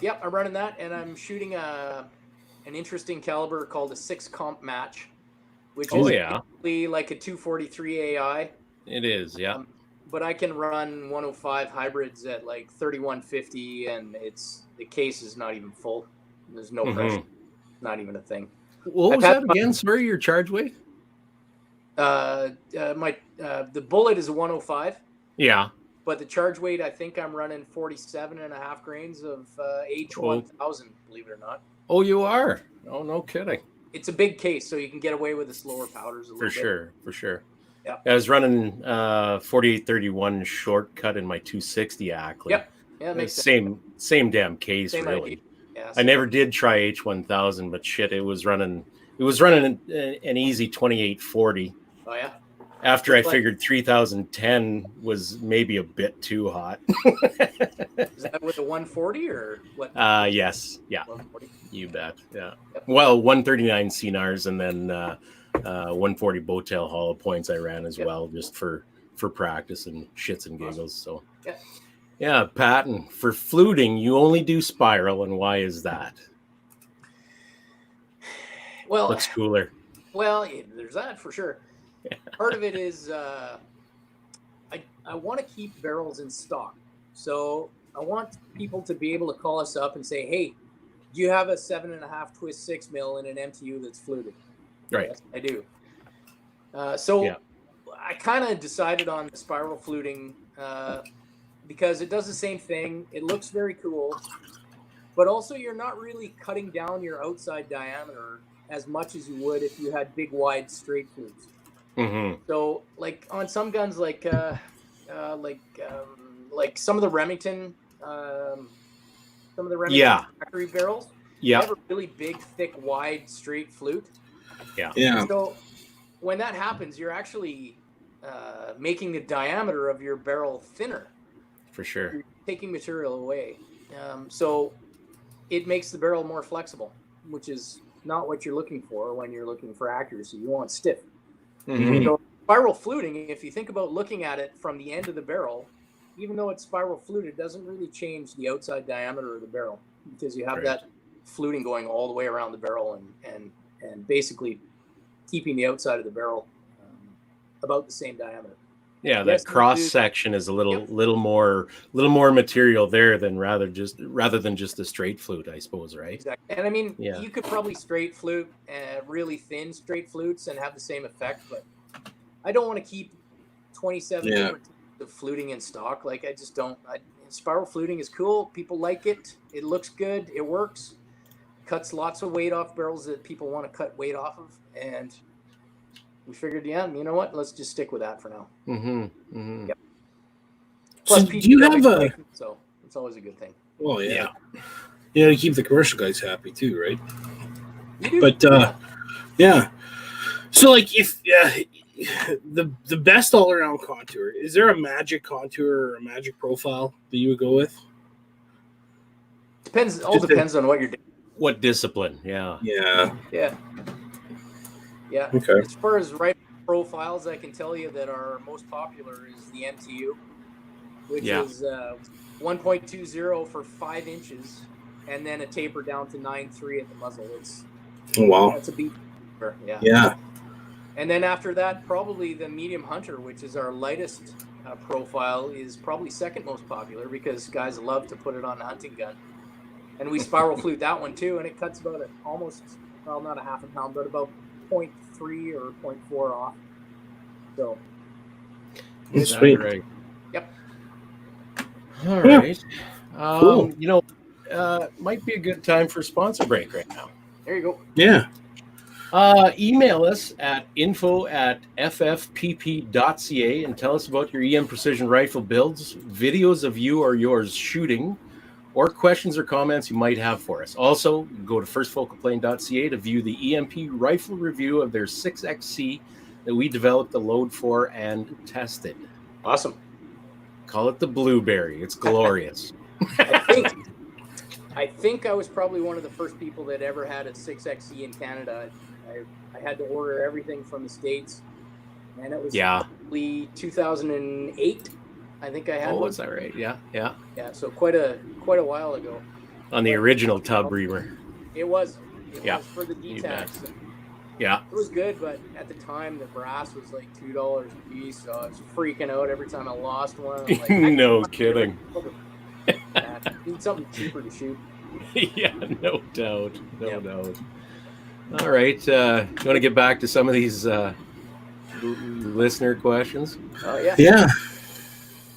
I'm running that, and I'm shooting an interesting caliber called a 6 comp match, which is basically like a 243 AI. It is, yeah. But I can run 105 hybrids at like 3150, and the case is not even full. There's no pressure, not even a thing. What was that again? Sorry, your charge weight? The bullet is a 105. Yeah. But the charge weight, I think I'm running 47.5 grains of H1000, believe it or not. Oh, you are? Oh, no kidding. It's a big case, so you can get away with the slower powders a little bit. For sure. Yeah. I was running 4831 shortcut in my 260 Ackley. Yep. Yeah, that makes sense. Same damn case, same really. Yeah, I never did try H1000, but shit, it was running an easy 2840. Oh yeah. After I figured 3010 was maybe a bit too hot. Is that with a 140 or what? Yes. Yeah. 140. You bet. Yeah. Yep. Well, 139 CNRs and then 140 Bowtail hollow points I ran as well, just for practice and shits and giggles. So yeah, Patton, for fluting, you only do spiral, and why is that? Well, looks cooler. Well, there's that for sure. Part of it is I want to keep barrels in stock. So I want people to be able to call us up and say, hey, do you have a 7.5 twist 6 mil in an MTU that's fluted? Right. Yes, I do. I kind of decided on the spiral fluting because it does the same thing. It looks very cool, but also you're not really cutting down your outside diameter as much as you would if you had big, wide, straight flutes. So, like on some guns, like some of the Remington, factory barrels, they have a really big, thick, wide, straight flute. Yeah. So when that happens, you're actually making the diameter of your barrel thinner. For sure. You're taking material away. So it makes the barrel more flexible, which is not what you're looking for when you're looking for accuracy. You want stiff. Mhm. So spiral fluting, if you think about looking at it from the end of the barrel, even though it's spiral fluted, it doesn't really change the outside diameter of the barrel because you have Right. that fluting going all the way around the barrel and basically keeping the outside of the barrel about the same diameter. Yeah, Yes, that cross section is a Yep. little more material there than rather than just the straight flute, I suppose, right? Exactly. And I mean, Yeah. you could probably straight flute really thin straight flutes and have the same effect, but I don't want to keep 27 Yeah. different types of fluting in stock. Like I just don't. Spiral fluting is cool. People like it. It looks good. It works. Cuts lots of weight off barrels that people want to cut weight off of, and we figured, yeah, you know what? Let's just stick with that for now. Mm-hmm. Mm-hmm. Yep. So Plus, do you have a? so it's always a good thing. Well, yeah. Yeah. You know, to keep the commercial guys happy too, right? You do. But yeah. So like, if the best all around contour, is there a magic contour or a magic profile that you would go with? Depends. All Just depends on what you're doing. What discipline? Yeah. Yeah. Yeah. Yeah. Okay. As far as rifle profiles, I can tell you that our most popular is the MTU, which Yeah. is 1.20 for 5 inches, and then a taper down to 9.3 at the muzzle. Oh wow. That's a beat. Yeah. Yeah. And then after that, probably the medium hunter, which is our lightest profile, is probably second most popular because guys love to put it on a hunting gun. And we spiral flute that one too, and it cuts about not a half a pound, but about 0.3 or 0.4 off. So That's sweet. Right. Yep. All Yeah. right. Cool. You know, might be a good time for a sponsor break right now. there you go. Yeah. Email us at info@ffpp.ca and tell us about your EM Precision Rifle builds, videos of you or yours shooting, or questions or comments you might have for us. Also, go to firstfocalplane.ca to view the EMP rifle review of their 6XC that we developed the load for and tested. Awesome. Call it the Blueberry. It's glorious. I think I was probably one of the first people that ever had a 6XC in Canada. I had to order everything from the States, and it was probably 2008. I think I had one. Was that right? Yeah. Yeah, so quite a while ago. On the original tub reamer. It was Yeah. for the D-Tax. Yeah. It was good, but at the time the brass was like $2 a piece, so I was freaking out every time I lost one. I'm like, No kidding. Need something cheaper to shoot. Yeah, no doubt. No doubt. All right. You want to get back to some of these listener questions? Oh, yeah. Yeah.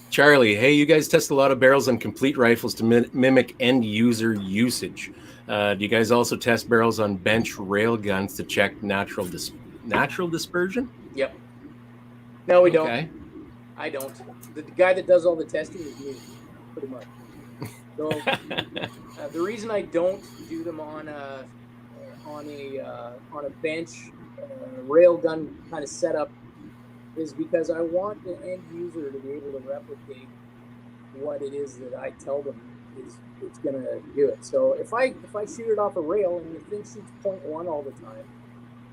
Charlie, hey, you guys test a lot of barrels on complete rifles to mimic end user usage. Do you guys also test barrels on bench rail guns to check natural dispersion? Yep. No, we Okay. don't. I don't. The guy that does all the testing is me, pretty much. So the reason I don't do them on a bench rail gun kind of setup is because I want the end user to be able to replicate what it is that I tell them it's going to do it. So if I shoot it off a rail and the thing shoots 0.1 all the time,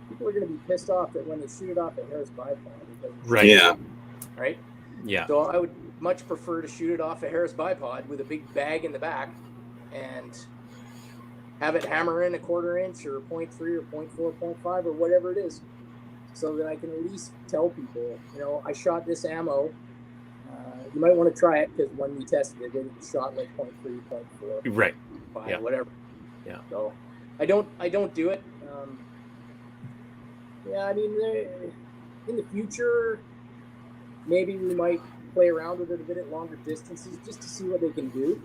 people are going to be pissed off that when they shoot it off a Harris bipod. Right. Yeah. Right? Yeah. So I would much prefer to shoot it off a Harris bipod with a big bag in the back and have it hammer in a 1/4 inch or 0.3 or 0.4, 0.5 or whatever it is, so that I can at least tell people, I shot this ammo. You might want to try it because when we tested it, it shot like 0.3, 0.4, Right. 5, whatever. Yeah. So I don't do it. I mean, in the future, maybe we might play around with it a bit at longer distances just to see what they can do.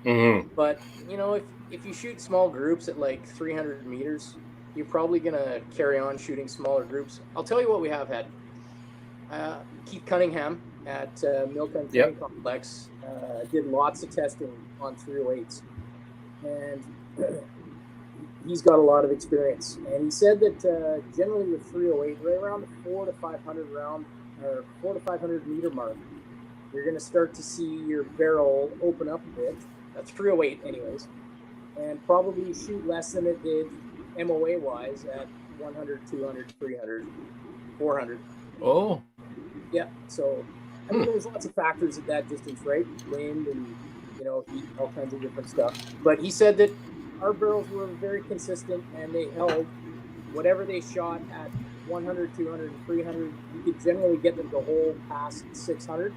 Mm-hmm. But, if you shoot small groups at like 300 meters, you're probably going to carry on shooting smaller groups. I'll tell you what we have had. Keith Cunningham at Milcon Training Complex did lots of testing on 308s. And he's got a lot of experience. And he said that generally with 308, right around the 400 to 500 round or 400 to 500 meter mark, you're going to start to see your barrel open up a bit. That's 308 anyways, and probably shoot less than it did MOA wise at 100, 200, 300, 400. Oh, yeah. So, I mean, there's lots of factors at that distance, right? Wind and, heat, all kinds of different stuff. But he said that our barrels were very consistent and they held whatever they shot at 100, 200, and 300. You could generally get them to hold past 600.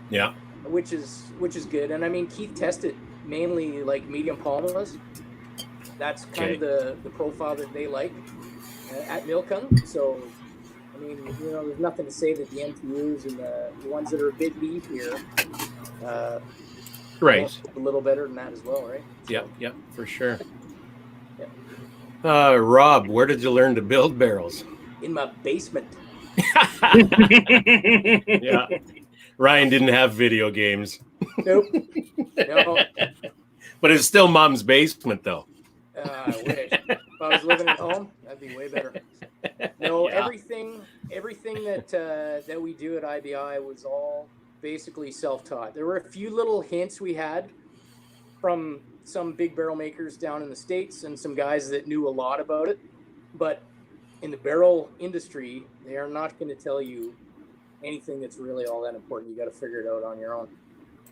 yeah. Which is good. And I mean, Keith tested mainly like medium palmas. That's kind of the profile that they like at Milcon. So, I mean, there's nothing to say that the MTUs and the ones that are a bit deep here, right, a little better than that as well, right? Yep, for sure. Yeah. Rob, where did you learn to build barrels? In my basement. Yeah. Ryan didn't have video games. Nope. No. But it's still mom's basement, though. I wish. If I was living at home, that'd be way better. No, Yeah. everything that we do at IBI was all basically self-taught. There were a few little hints we had from some big barrel makers down in the States and some guys that knew a lot about it. But in the barrel industry, they are not going to tell you anything that's really all that important. You got to figure it out on your own.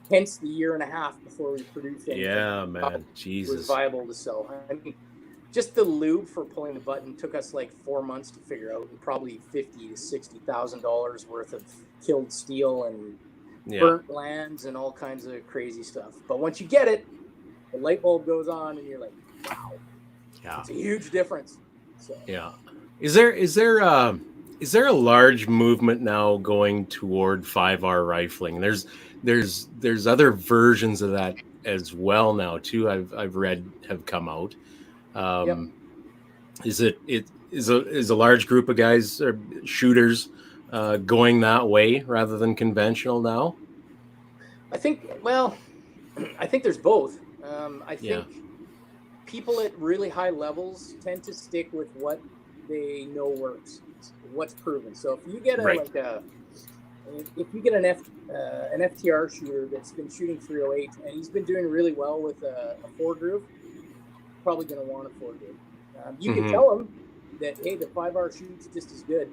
Hence the year and a half before we produced anything. Yeah, man. Jesus. Was viable to sell. I mean, just the lube for pulling the button took us like 4 months to figure out, and probably $50,000 to $60,000 worth of killed steel and burnt lands and all kinds of crazy stuff. But once you get it, the light bulb goes on, and you're like, wow, it's a huge difference. So. Yeah. Is there a large movement now going toward 5R rifling? There's other versions of that as well now too. I've read have come out. Is a large group of guys or shooters going that way rather than conventional now? I think there's both. I think people at really high levels tend to stick with what they know works, what's proven. So if you get if you get an FTR shooter that's been shooting 308 and he's been doing really well with a 4-groove, probably going to want a 4-groove. You can tell him that, hey, the 5R shoots just as good.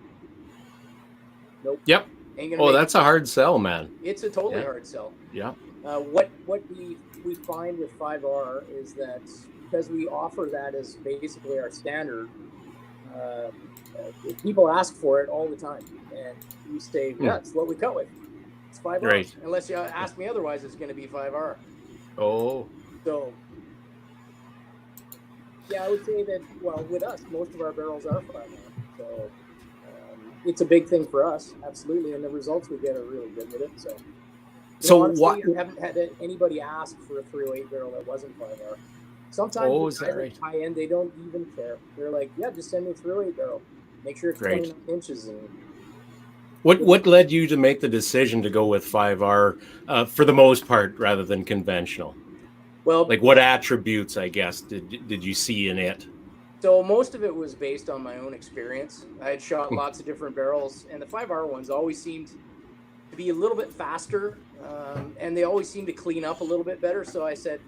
Nope. Yep. That's a hard sell, man. It's a totally hard sell. Yeah. What we find with 5R is that because we offer that as basically our standard, people ask for it all the time, and we say, it's what we cut with. It's 5R. Right. Unless you ask me otherwise, it's going to be 5R. Oh. So, I would say that, well, with us, most of our barrels are 5R. So, it's a big thing for us, absolutely, and the results we get are really good with it. So honestly, I haven't had anybody ask for a 308 barrel that wasn't 5R. Sometimes high end, they don't even care. They're like, just send me a 308 barrel. Make sure it's 29 inches. And what led you to make the decision to go with 5R for the most part rather than conventional? Well, like what attributes, I guess, did you see in it? So most of it was based on my own experience. I had shot lots of different barrels, and the 5R ones always seemed to be a little bit faster, and they always seemed to clean up a little bit better. So I said,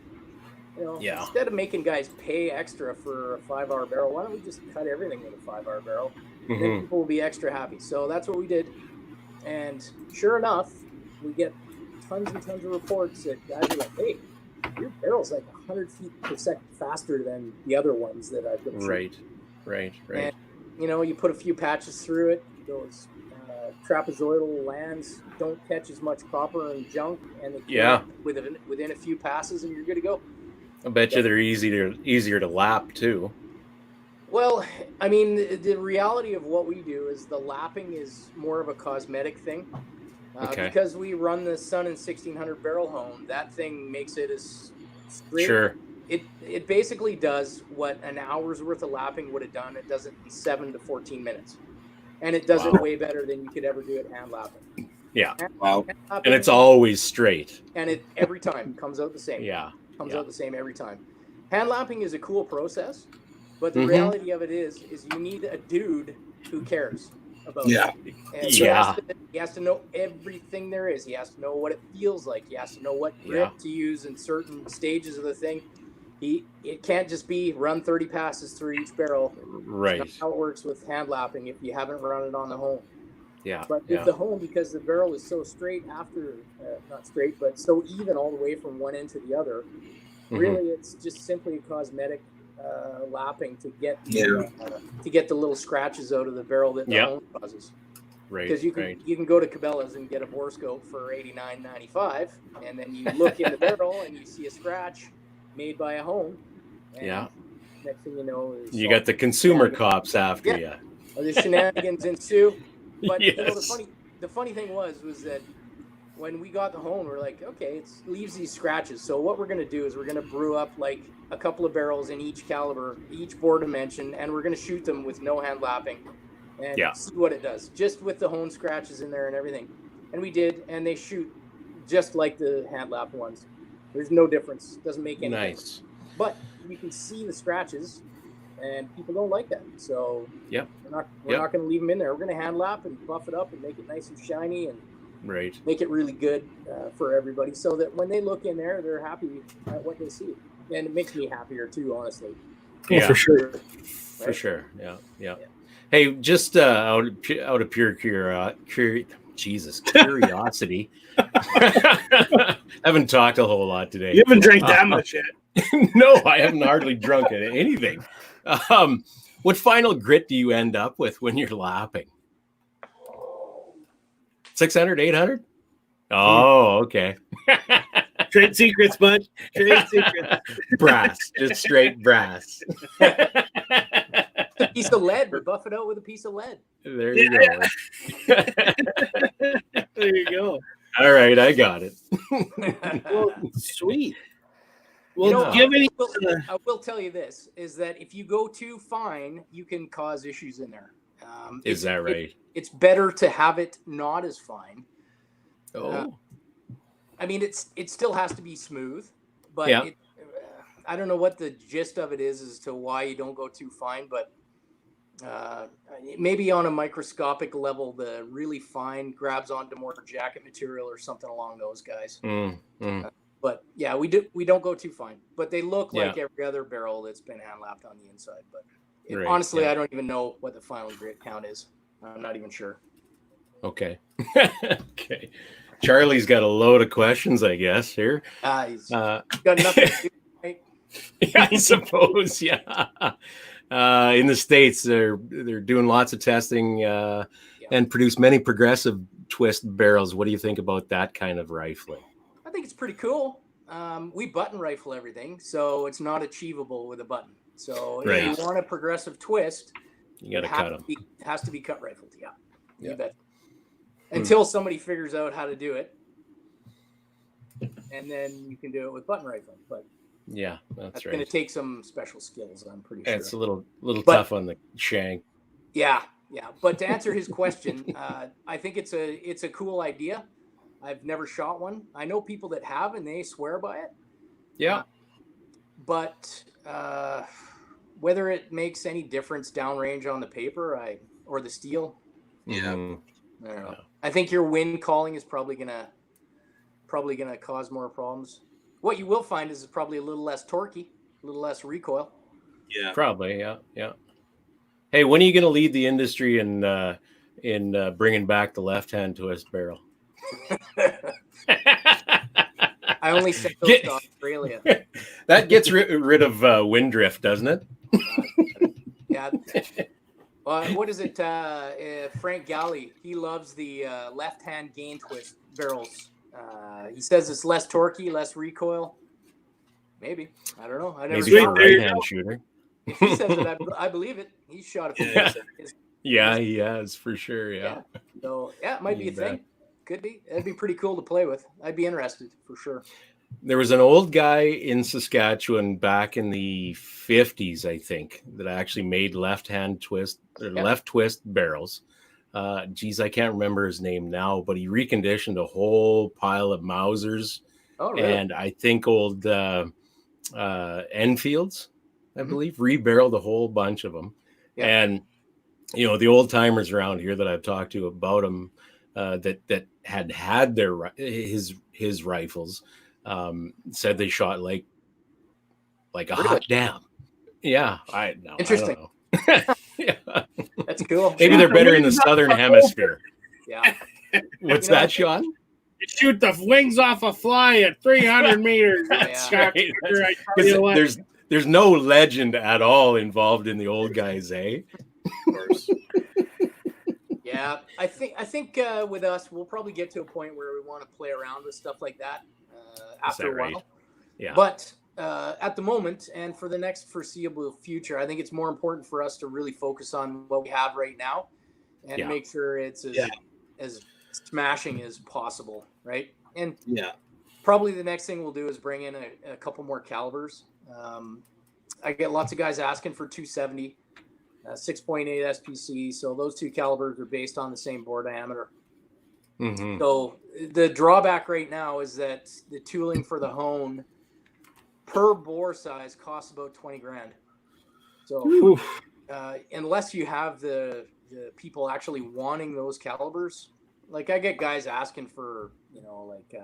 instead of making guys pay extra for a 5R barrel, why don't we just cut everything with a 5R barrel? Then people will be extra happy. So that's what we did. And sure enough, we get tons and tons of reports that guys are like, hey, your barrel's like 100 feet per second faster than the other ones that I've been shooting. Right. And, you put a few patches through it, those trapezoidal lands don't catch as much copper and junk, and they within a few passes, and you're good to go. I bet you they're easier to lap too. Well, I mean, the reality of what we do is the lapping is more of a cosmetic thing. Because we run the Sun and 1600 barrel home, that thing makes it as straight. Sure. It basically does what an hour's worth of lapping would have done. It does it in 7 to 14 minutes. And it does it way better than you could ever do it hand lapping. Yeah. And it's always straight. And it every time comes out the same. Comes out the same every time. Hand lapping is a cool process, but the reality of it is you need a dude who cares. about Yeah. it. And so he has to know everything there is. He has to know what it feels like. He has to know what grip to use in certain stages of the thing. It can't just be run 30 passes through each barrel. Right. It's not how it works with hand lapping if you haven't run it on the hone. Yeah. But with the hone, because the barrel is so straight after, not straight, but so even all the way from one end to the other, really it's just simply a cosmetic lapping to get the little scratches out of the barrel that the hone causes. Right. Because you can go to Cabela's and get a bore scope for $89.95, and then you look in the barrel and you see a scratch made by a hone. And next thing you know, you got the consumer cops after you. The shenanigans ensue. But Yes. you know, the funny thing was that when we got the hone, we're like, okay, it leaves these scratches. So what we're gonna do is we're gonna brew up like a couple of barrels in each caliber, each bore dimension, and we're gonna shoot them with no hand lapping and see what it does, just with the hone scratches in there and everything. And we did, and they shoot just like the hand lap ones. There's no difference. Doesn't make any difference. But you can see the scratches, and people don't like that. So we're not going to leave them in there. We're going to hand lap and buff it up and make it nice and shiny and make it really good for everybody, so that when they look in there, they're happy at what they see. And it makes me happier too, honestly. Yeah, for sure. Right? For sure. Yeah. Hey, just out of pure curiosity. Haven't talked a whole lot today. You haven't drank that much yet. No, I haven't hardly drunk anything. What final grit do you end up with when you're lapping? 600, 800? Oh, okay. Trade secrets, bud. Trade secrets. Brass, just straight brass. A piece of lead. We buff it out with a piece of lead. There you go. There you go. All right, I got it. Well, sweet. Well, I will tell you this, is that if you go too fine, you can cause issues in there. Is that right? It's better to have it not as fine. I mean, it still has to be smooth, but I don't know what the gist of it is as to why you don't go too fine, but maybe on a microscopic level, the really fine grabs onto more jacket material or something along those guys. But yeah, we don't go too fine, but they look like every other barrel that's been hand lapped on the inside. But honestly, I don't even know what the final grit count is. I'm not even sure. Okay. Okay. Charlie's got a load of questions, I guess, here. He's got nothing to do, right? Yeah, I suppose. Yeah. In the States, they're doing lots of testing and produce many progressive twist barrels. What do you think about that kind of rifling? I think it's pretty cool. We button rifle everything, so it's not achievable with a button. So if you want a progressive twist, you got to cut them. It has to be cut rifled. Yeah. You bet. Until somebody figures out how to do it, and then you can do it with button rifling. But that's right. Going to take some special skills. I'm pretty sure. It's a little tough on the shank. Yeah. But to answer his question, I think it's a cool idea. I've never shot one. I know people that have, and they swear by it. Yeah. But whether it makes any difference downrange on the paper, or the steel, I don't know. I think your wind calling is probably gonna cause more problems. What you will find is it's probably a little less torquey, a little less recoil. Yeah, probably. Yeah. Hey, when are you going to lead the industry in bringing back the left-hand twist barrel? I only sent those to Australia. That gets rid of wind drift, doesn't it? Yeah. What is it? Frank Galley, he loves the left-hand gain twist barrels. He says it's less torquey, less recoil. Maybe. I don't know. I never Maybe for a right-hand shooter. If he says it, I believe it. He's shot a few. Yeah, he has, for sure. Yeah. So, it might be a thing. Could be. That'd be pretty cool to play with. I'd be interested, for sure. There was an old guy in Saskatchewan back in the 50s, I think, that actually made left-hand twist or left twist barrels. I can't remember his name now, but he reconditioned a whole pile of Mausers. Oh, really? And I think old Enfields, I believe, rebarreled a whole bunch of them. Yeah. And you know, the old timers around here that I've talked to about him, that had their his rifles, said they shot like a Really? hot damn. Yeah, I Interesting. don't know. Yeah. That's cool. Maybe they're better in the southern hemisphere. Yeah. What's You know, that, Sean? You shoot the wings off a fly at 300 meters. That's Yeah. right. I tell you what. There's no legend at all involved in the old guys, eh? Of course. Yeah, I think with us, we'll probably get to a point where we want to play around with stuff like that after a while. Right? Yeah. But at the moment, and for the next foreseeable future, I think it's more important for us to really focus on what we have right now and make sure it's as smashing as possible, right? And probably the next thing we'll do is bring in a couple more calibers. I get lots of guys asking for 270. 6.8 SPC, so those two calibers are based on the same bore diameter. Mm-hmm. So the drawback right now is that the tooling for the hone per bore size costs about 20 grand. So unless you have the people actually wanting those calibers, like I get guys asking for, you know, like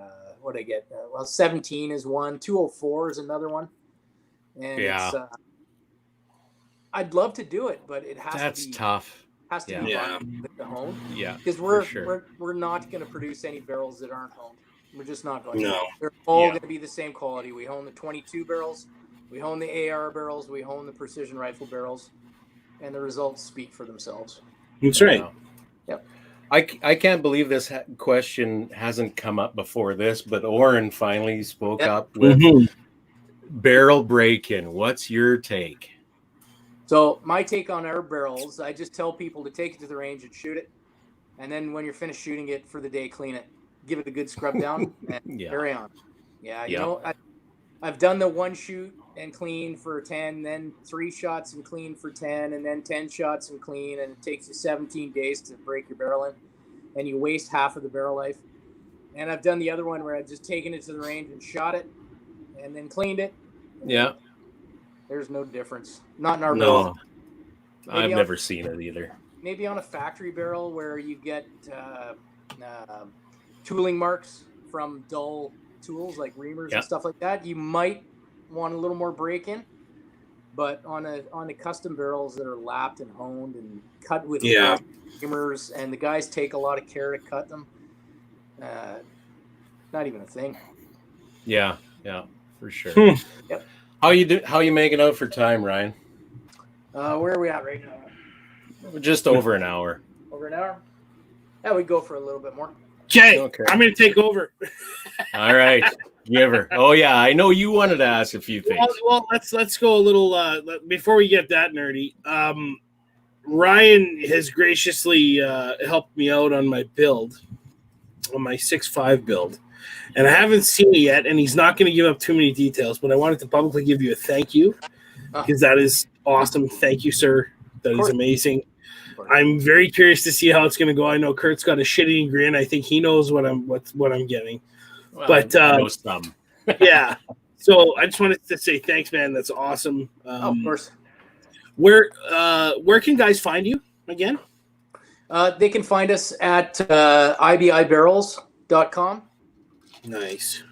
what I get, 17 is one, 204 is another one, and it's I'd love to do it, but it has That's to be tough. Has to be run with the hone. Yeah, because we're not going to produce any barrels that aren't honed. We're just not going to. They're all going to be the same quality. We hone the 22 barrels, we hone the AR barrels, we hone the precision rifle barrels, and the results speak for themselves. That's right. Yep. I can't believe this question hasn't come up before this, but Oren finally spoke up with barrel break-in. What's your take? So my take on our barrels, I just tell people to take it to the range and shoot it. And then when you're finished shooting it for the day, clean it. Give it a good scrub down and carry on. Yeah, you know, I've done the one shoot and clean for 10, then 3 shots and clean for 10, and then 10 shots and clean, and it takes you 17 days to break your barrel in, and you waste half of the barrel life. And I've done the other one where I've just taken it to the range and shot it and then cleaned it. Yeah. There's no difference. Not in our barrel. I've never seen it either. Maybe on a factory barrel where you get tooling marks from dull tools like reamers and stuff like that, you might want a little more break-in. But on the custom barrels that are lapped and honed and cut with reamers, and the guys take a lot of care to cut them, not even a thing. Yeah, for sure. Yep. How you making out for time, Ryan? Where are we at right now? Just over an hour. Over an hour? Yeah, we go for a little bit more. Okay. I'm going to take over. All right. Giver. Oh yeah, I know you wanted to ask a few things. Well, let's go a little before we get that nerdy. Ryan has graciously helped me out on my build, on my 6.5 build. And I haven't seen it yet, and he's not going to give up too many details, but I wanted to publicly give you a thank you because that is awesome. Thank you, sir. That is amazing. I'm very curious to see how it's going to go. I know Kurt's got a shitty grin. I think he knows what I'm getting. Well, but I know some. yeah. So I just wanted to say thanks, man. That's awesome. Of course. Where can guys find you again? They can find us at ibibarrels.com. Nice.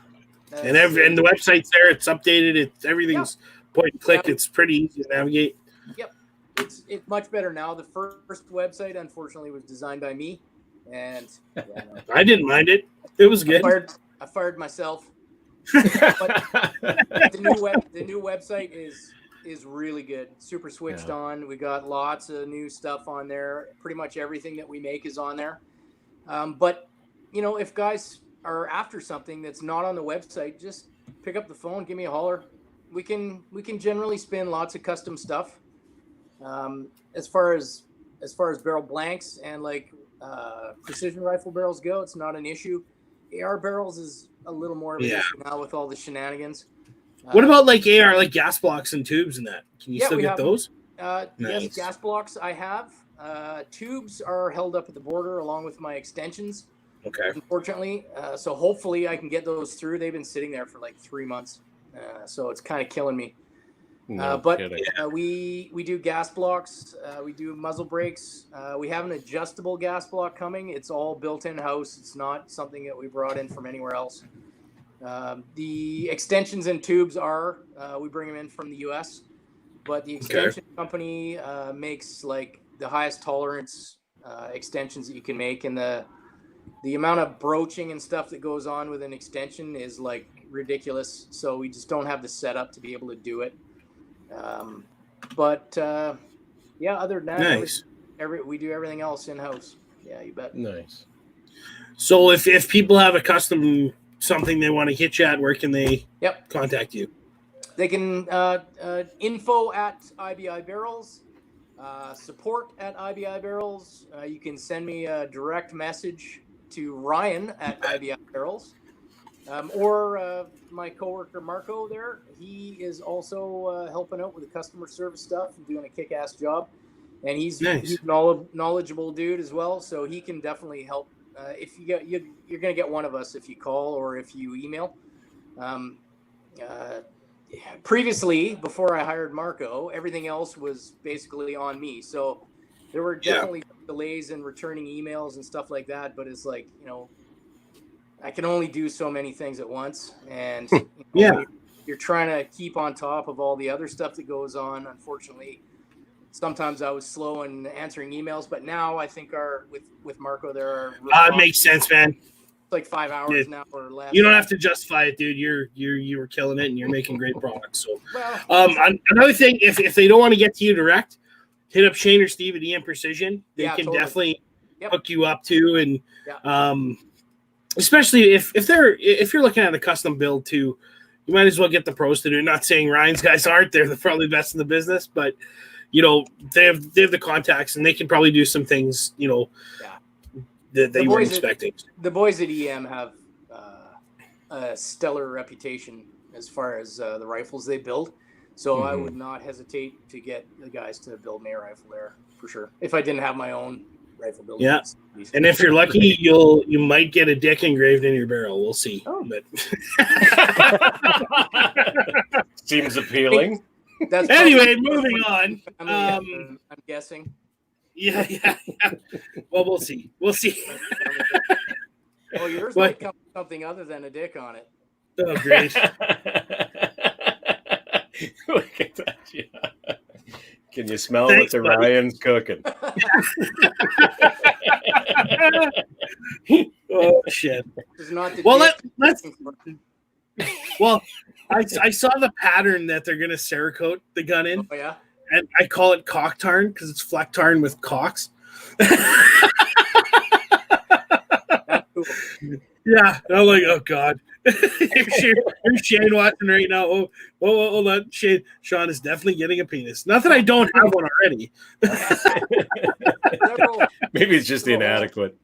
And the website's there. It's updated. Everything's point and click. It's pretty easy to navigate. Yep. It's much better now. The first website, unfortunately, was designed by me, and I didn't mind it. It was good. I fired myself. But the new website is really good. Super switched on. We got lots of new stuff on there. Pretty much everything that we make is on there. But you know, if guys are after something that's not on the website, just pick up the phone, give me a holler. We can generally spin lots of custom stuff. As far as barrel blanks and like precision rifle barrels go, it's not an issue. AR barrels is a little more of an issue now with all the shenanigans. What about like AR, like gas blocks and tubes and that? Can you still get those? Nice. Yes, gas blocks I have. Tubes are held up at the border along with my extensions. Okay. Unfortunately, so hopefully I can get those through. They've been sitting there for like 3 months, so it's kind of killing me. But we do gas blocks. We do muzzle brakes. We have an adjustable gas block coming. It's all built in-house. It's not something that we brought in from anywhere else. The extensions and tubes we bring them in from the U.S., but the extension company makes like the highest tolerance extensions that you can make, and the amount of broaching and stuff that goes on with an extension is like ridiculous. So we just don't have the setup to be able to do it. Other than that, nice. We do everything else in-house. Yeah, you bet. Nice. So if people have a custom something they want to hit you at, where can they contact you? They can info at IBI Barrels, support at IBI Barrels. You can send me a direct message to Ryan at IBI Barrels, or my coworker Marco there. He is also helping out with the customer service stuff and doing a kick-ass job. And he's a knowledgeable dude as well, so he can definitely help. If you're going to get one of us if you call or if you email. Previously, before I hired Marco, everything else was basically on me. So there were definitely delays in returning emails and stuff like that. But it's like, I can only do so many things at once. And you're trying to keep on top of all the other stuff that goes on. Unfortunately, sometimes I was slow in answering emails, but now I think with Marco there are it makes sense, man. It's like 5 hours now or less. You don't have to justify it, dude. You were killing it, and you're making great products. So, another thing, if they don't want to get to you direct, hit up Shane or Steve at EM Precision. They can definitely hook you up too, and especially if you're looking at a custom build too, you might as well get the pros to do it. Not saying Ryan's guys aren't; they're probably the best in the business, but they have the contacts, and they can probably do some things, that they weren't expecting. The boys at EM have a stellar reputation as far as the rifles they build. So I would not hesitate to get the guys to build me a rifle there for sure. If I didn't have my own rifle build. Yeah. And if you're lucky, you might get a dick engraved in your barrel. We'll see. Oh. But seems appealing. Anyway, moving on. I'm guessing. Yeah. Well, we'll see. Oh, yours might come with something other than a dick on it. Oh, great. Look at that. Yeah. Can you smell what the Ryan's cooking? Oh, shit. Let's. Well, I saw the pattern that they're going to Cerakote the gun in. Oh, yeah? And I call it cock tarn because it's fleck tarn with cocks. Yeah, I'm like, oh god. Here's Shane watching right now. Oh, hold on. Sean is definitely getting a penis. Not that I don't have one already. Maybe it's just inadequate.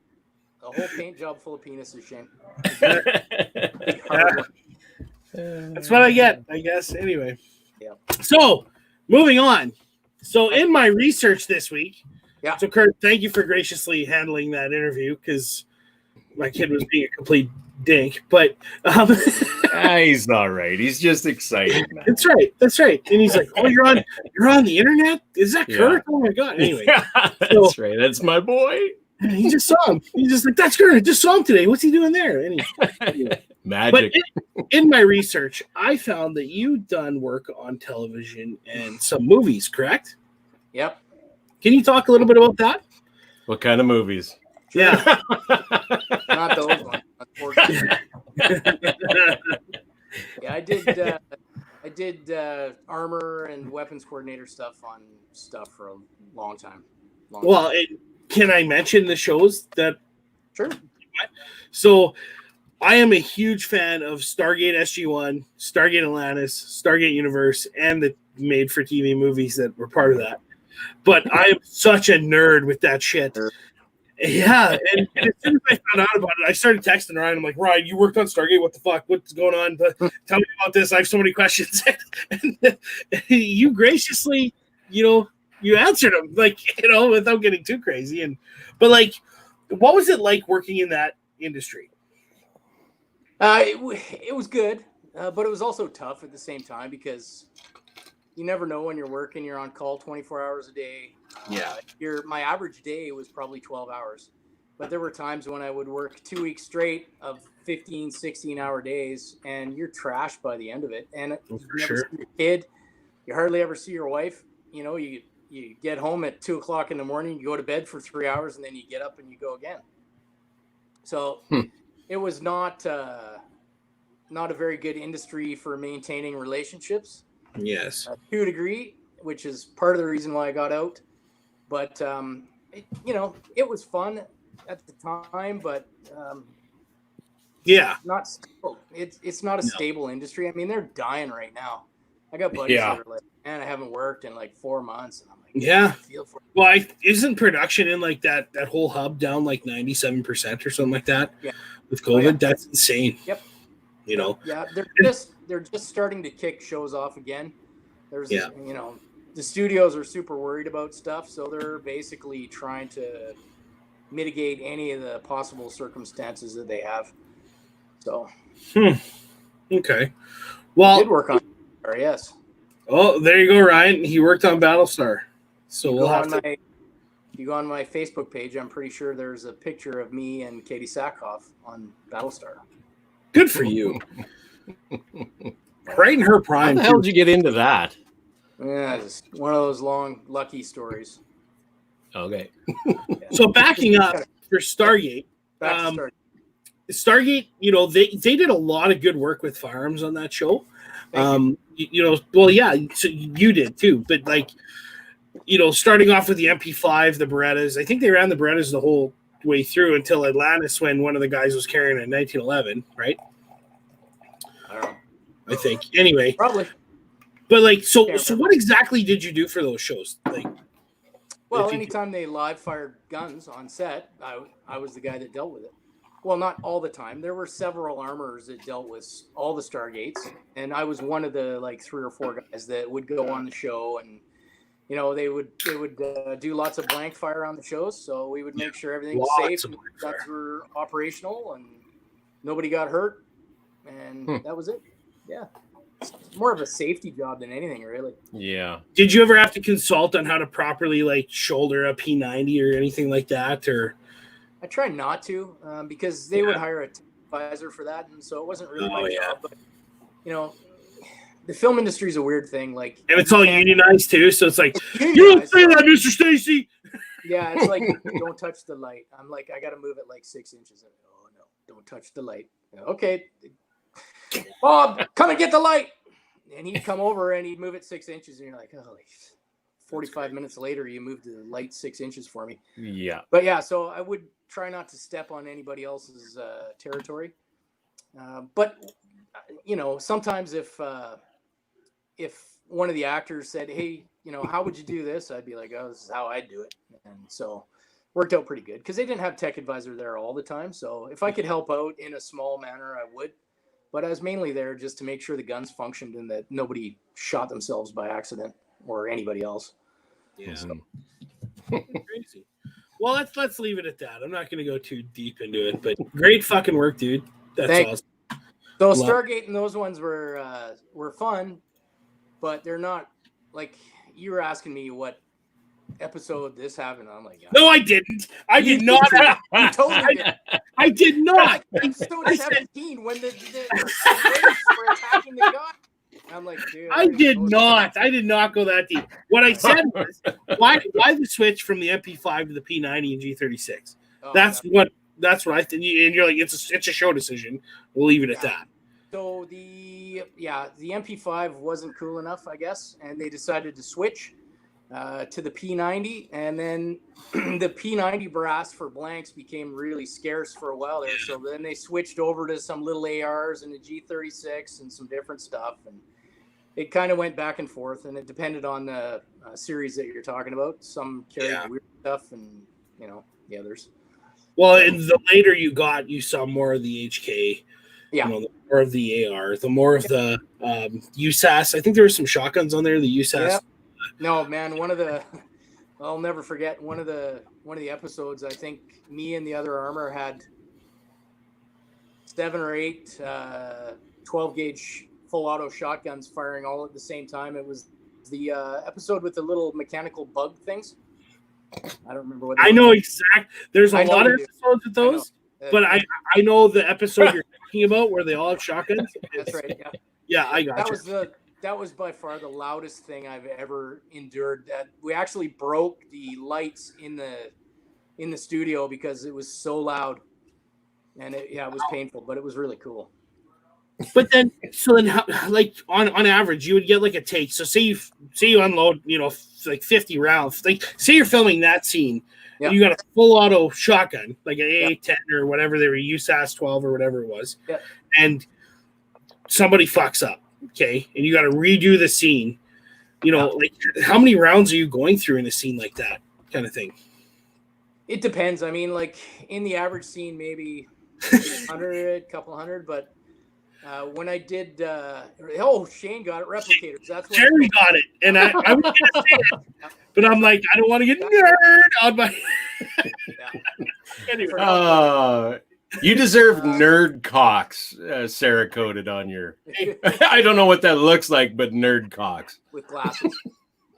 A whole paint job full of penises, Shane. That's what I get, I guess. Anyway. Yeah. So, moving on. So, in my research this week, so Kurt, thank you for graciously handling that interview because my kid was being a complete dink. But he's all right. He's just excited. Man. That's right. And he's like, "Oh, you're on the internet? Is that Kurt? Oh my god!" Anyway, that's right. That's my boy. He just saw him. He's just like, "That's Kurt. I just saw him today. What's he doing there?" Anyway. Magic. But in my research, I found that you've done work on television and some movies, correct? Yep. Can you talk a little bit about that? What kind of movies? Yeah. Not those ones, unfortunately. Yeah, I did armor and weapons coordinator stuff for a long time. Can I mention the shows that? Sure. So, I am a huge fan of Stargate SG-1, Stargate Atlantis, Stargate Universe, and the made-for-TV movies that were part of that. But I am such a nerd with that shit. Sure. Yeah, and as soon as I found out about it, I started texting Ryan. I'm like, Ryan, you worked on Stargate? What the fuck? What's going on? Tell me about this. I have so many questions. And you graciously, you answered them, without getting too crazy. But what was it like working in that industry? It was good, but it was also tough at the same time because you never know when you're working. You're on call 24 hours a day. Yeah. My average day was probably 12 hours. But there were times when I would work 2 weeks straight of 15, 16-hour days, and you're trashed by the end of it. And you never see your kid. You hardly ever see your wife. You know, you get home at 2 o'clock in the morning, you go to bed for 3 hours, and then you get up and you go again. So it was not a very good industry for maintaining relationships. Yes. To a degree, which is part of the reason why I got out. But, it was fun at the time, but not stable. It's not a stable industry. I mean, they're dying right now. I got buddies that are like, man, I haven't worked in like 4 months, and I'm like, yeah. Feel for it. Well, isn't production in like that whole hub down like 97% or something like that? Yeah. With COVID, that's insane. Yep. You know. Yeah, they're just starting to kick shows off again. There's the studios are super worried about stuff, so they're basically trying to mitigate any of the possible circumstances that they have. So, okay. Well, did work on yes. Oh, there you go, Ryan. He worked on Battlestar. So we'll have to. If you go on my Facebook page, I'm pretty sure there's a picture of me and Katie Sackhoff on Battlestar. Good for you. Right in her prime. How the hell did you get into that? Yeah, just one of those long, lucky stories. Okay. So backing up for Stargate. Stargate, they did a lot of good work with firearms on that show. So you did too. But starting off with the MP5, the Berettas, I think they ran the Berettas the whole way through until Atlantis when one of the guys was carrying a 1911, right? I don't know. I think. Anyway. Probably. But so what exactly did you do for those shows? Well, anytime they live fired guns on set, I was the guy that dealt with it. Well, not all the time. There were several armorers that dealt with all the Stargates, and I was one of the 3 or 4 guys that would go on the show, and they would do lots of blank fire on the shows, so we would make sure everything was safe, and guns were operational, and nobody got hurt, and that was it. Yeah. It's more of a safety job than anything, really. Yeah. Did you ever have to consult on how to properly shoulder a P90 or anything like that? Or I try not to, because they would hire a advisor for that, and so it wasn't really my job. But the film industry is a weird thing. And it's all unionized too, so it's like you don't say that, Mr. Stacy. Yeah, it's like don't touch the light. I'm like, I got to move it 6 inches. Oh no, don't touch the light. Okay. Bob, come and get the light. And he'd come over and he'd move it 6 inches, and you're like, oh, 45 minutes later, you moved the light 6 inches for me. Yeah. But yeah, so I would try not to step on anybody else's territory. But sometimes if one of the actors said, hey, how would you do this? I'd be like, oh, this is how I'd do it. And so worked out pretty good because they didn't have tech advisor there all the time. So if I could help out in a small manner, I would. But I was mainly there just to make sure the guns functioned and that nobody shot themselves by accident or anybody else. Yeah. So. Crazy. Well, let's leave it at that. I'm not going to go too deep into it, but great fucking work, dude. That's awesome. So Stargate and those ones were fun, but they're not you were asking me what episode this happened. I'm like, no, I didn't. I did not. You totally did. I did not. Episode 17 when the British were attacking the guy. I'm like, dude. I did not go that deep. What I said was, why the switch from the MP5 to the P90 and G36? That's what I think. And you're like, it's a show decision. We'll leave it at that. So the MP5 wasn't cool enough, I guess, and they decided to switch to the P90, and then the P90 brass for blanks became really scarce for a while there. So then they switched over to some little ARs and a G36 and some different stuff, and it kind of went back and forth, and it depended on the series that you're talking about. Some carried weird stuff, and the others. Well, and the later you got, you saw more of the HK. Yeah. The more of the AR, the more of the USAS. I think there were some shotguns on there. The USAS. Yeah. No, man. I'll never forget one of the episodes. I think me and the other armor had 7 or 8 12 gauge full auto shotguns firing all at the same time. It was The episode with the little mechanical bug things. I don't remember what. I know exact. There's a I know lot of you do. episodes with those, but I know the episode you're talking about where they all have shotguns. That's right. Yeah. Yeah, I got That was by far the loudest thing I've ever endured. That we actually broke the lights in the studio because it was so loud, and it was painful, but it was really cool. But then, how, like on average, you would get like a take. So say you unload, like 50 rounds. Like say you're filming that scene, and you got a full auto shotgun, like an AA-10 or whatever they were, USAS 12 or whatever it was, and somebody fucks up, okay, and you got to redo the scene. Like how many rounds are you going through in a scene like that, kind of thing? It depends. I mean, like in the average scene, maybe 100, couple hundred, but. When I did, Shane got it, replicators. That's what Jerry got it, and I was gonna say it, but I'm like, I don't want to get nerd on my. Anyway, you deserve nerd cocks, Sarah coded on your. I don't know what that looks like, but nerd cocks with glasses.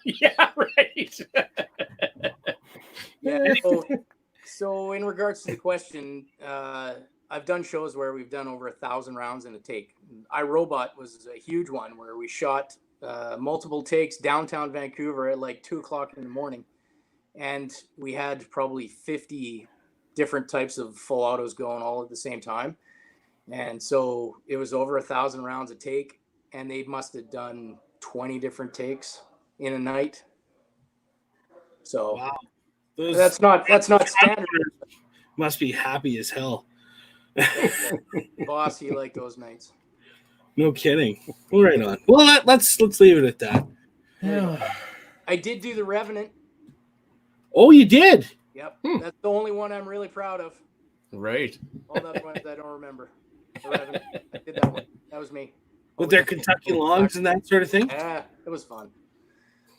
Yeah, right. Yeah. So in regards to the question. I've done shows where we've done over 1,000 rounds in a take. iRobot was a huge one where we shot multiple takes downtown Vancouver at like 2:00 in the morning. And we had probably 50 different types of full autos going all at the same time. And so it was over 1,000 rounds a take, and they must have done 20 different takes in a night. So wow. That's not standard. Must be happy as hell. Boss, you like those nights. No kidding. Well, right on. Well, let's leave it at that. Yeah. I did do The Revenant. Oh, you did? Yep. That's the only one I'm really proud of. Right. All the other ones I don't remember. The Revenant. I did that one. That was me. With their Kentucky logs and that sort of thing? Yeah, it was fun.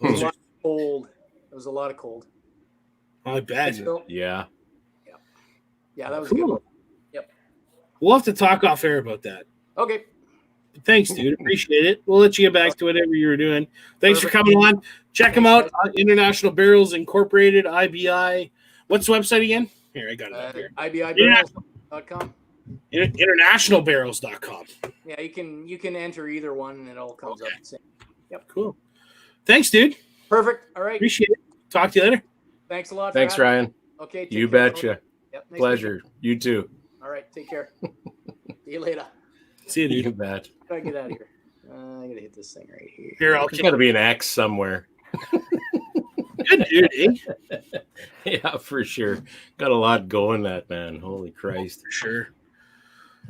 It was a lot of cold. It was a lot of cold. I bet. Yeah. Yeah, that was cool. A good one. Yep. We'll have to talk off air about that. Okay. Thanks, dude. Appreciate it. We'll let you get back to whatever you were doing. Thanks for coming on. Check them out. International Barrels Incorporated, IBI. What's the website again? Here, I got it up here. IBIbarrels.com. Internationalbarrels.com. Yeah, you can enter either one and it all comes up the same. Yep. Cool. Thanks, dude. Perfect. All right. Appreciate it. Talk to you later. Thanks a lot. Thanks, Ryan. Okay. You betcha. Yep. Nice pleasure. You too. All right. Take care. See you later. See you, dude. You bet. Gotta get out of here. I gotta hit this thing right here. There's got to be an X somewhere. Good dude, eh? Yeah, for sure. Got a lot going, that man. Holy Christ. For sure.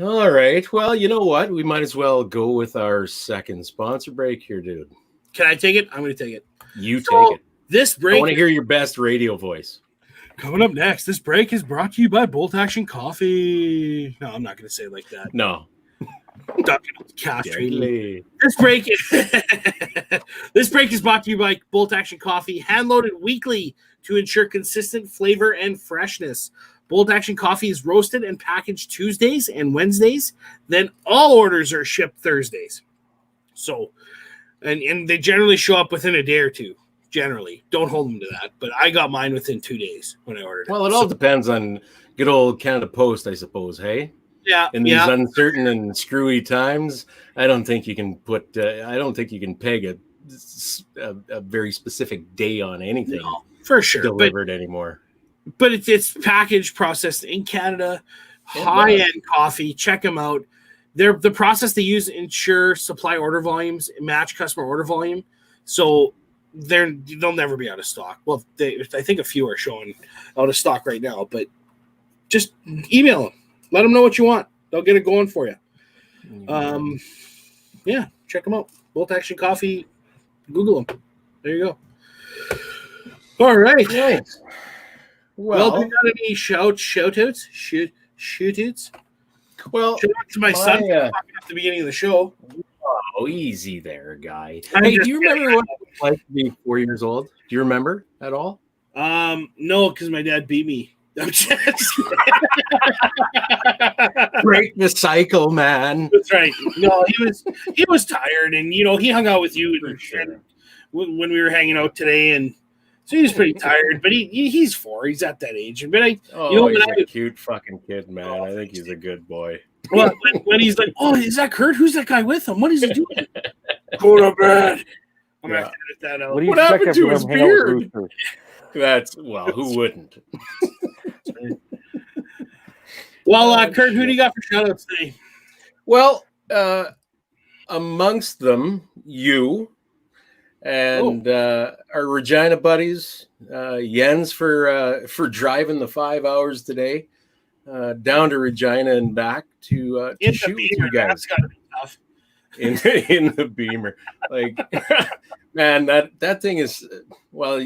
All right. Well, you know what? We might as well go with our second sponsor break here, dude. Can I take it? I'm going to take it. You take it. This break. I want to hear your best radio voice. Coming up next, this break is brought to you by Bolt Action Coffee. No, I'm not going to say it like that. No. This break is brought to you by Bolt Action Coffee, hand-loaded weekly to ensure consistent flavor and freshness. Bolt Action Coffee is roasted and packaged Tuesdays and Wednesdays. Then all orders are shipped Thursdays. So, and they generally show up within a day or two. Generally, don't hold them to that. But I got mine within 2 days when I ordered it. Well, it all depends on good old Canada Post, I suppose. Hey. Yeah. In these uncertain and screwy times, I don't think you can put. I don't think you can peg a very specific day on anything. No, for sure. Delivered anymore. But it's packaged, processed in Canada, high-end coffee. Check them out. The process they use ensure supply order volumes match customer order volume. So they'll never be out of stock. Well, I think a few are showing out of stock right now. But just email them. Let them know what you want. They'll get it going for you. Yeah, check them out. Bolt Action Coffee. Google them. There you go. All right. Nice. Well, do you got any shout-outs? Shoot-outs? Well, shout out to my son at the beginning of the show. Oh, easy there, guy. Hey, do you remember what it was like to be 4 years old? Do you remember at all? No, because my dad beat me. Break the cycle, man. That's right. No, he was tired, and he hung out with you. And when we were hanging out today, and so he was pretty tired. But he's 4. He's at that age. But he's a cute fucking kid, man. I think he's a good boy. Well, when he's like, "Oh, is that Kurt? Who's that guy with him? What is he doing?" Go to bed. I'm gonna have to edit that out. What happened to his beard? Who wouldn't? Well, Kurt, who do you got for shoutouts today? Well, amongst them, you and our Regina buddies, Jens for driving the 5 hours today down to Regina and back to shoot with you guys. That's gotta be tough. In the Beamer, like, man, that thing is, well,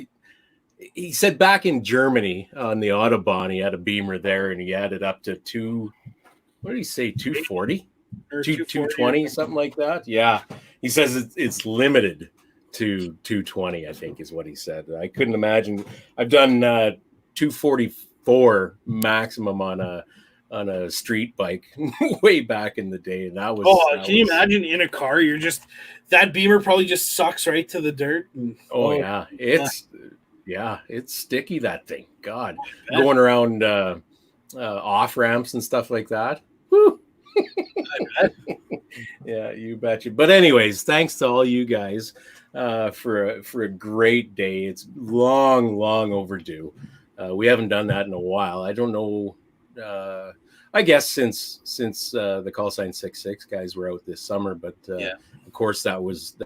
he said back in Germany on the Autobahn, he had a Beamer there and he added up to 240 or 220, something like that. Yeah, he says it's limited to 220, I think is what he said. I couldn't imagine. I've done 244 maximum on a street bike way back in the day, and that was. Can you imagine in a car? You're just that Beamer probably just sucks right to the dirt. It's sticky, that thing. God, going around off ramps and stuff like that. Woo. Yeah, you betcha. But anyways, thanks to all you guys for a great day. It's long overdue. We haven't done that in a while. I don't know. I guess since the call sign 66 guys were out this summer, but of course that was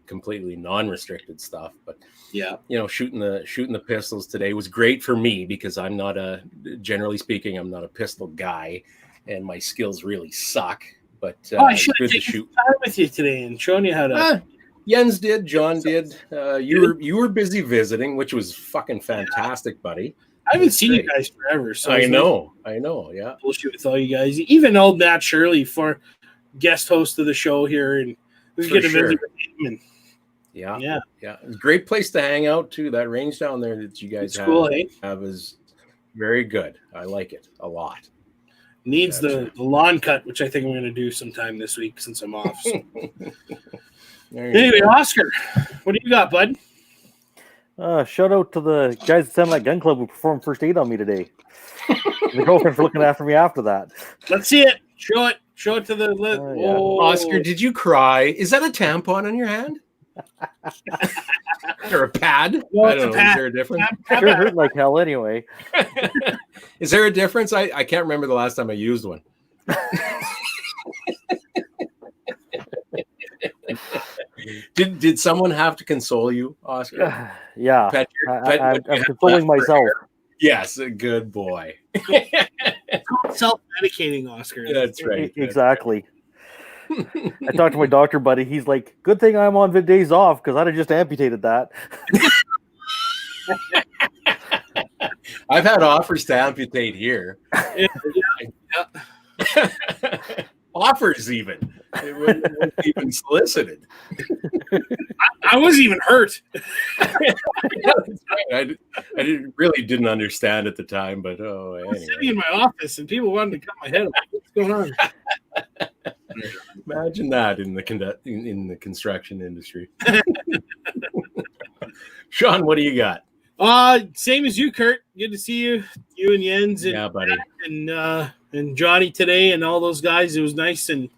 completely non-restricted stuff. But shooting the pistols today was great for me because I'm not generally speaking, I'm not a pistol guy, and my skills really suck. But I should have taken some time with you today and shown you how to. Jens did, John did. You were busy visiting, which was fucking fantastic, buddy. I haven't seen you guys forever. So I know. Yeah. Bullshit with all you guys. Even old Matt Shirley, for guest host of the show here, and we get to visit with him. And yeah. It's a great place to hang out too. That range down there that you guys have is very good. I like it a lot. Needs the lawn cut, which I think I'm going to do sometime this week since I'm off. So. Anyway, Oscar, what do you got, bud? Shout out to the guys at Sunlight Gun Club who performed first aid on me today. The girlfriend for looking after me after that. Let's see it. Show it. Show it to the list. Oscar, did you cry? Is that a tampon on your hand? Or a pad? No, I don't know. Pad. Is there a difference? Sure hurt like hell anyway. Is there a difference? I can't remember the last time I used one. Did someone have to console you, Oscar? Yeah. I'm consoling myself. Yes, a good boy. Self-medicating, Oscar. That's right. Exactly. I talked to my doctor buddy. He's like, good thing I'm on days off because I'd have just amputated that. I've had offers to amputate here. Yeah. Offers even. It wasn't even solicited. I wasn't even hurt. I didn't understand at the time, but I was sitting in my office and people wanted to cut my head off. What's going on? Imagine that in the construction industry. Sean, what do you got? Same as you, Kurt. Good to see you. You and Jens and buddy. And Johnny today and all those guys. It was nice, and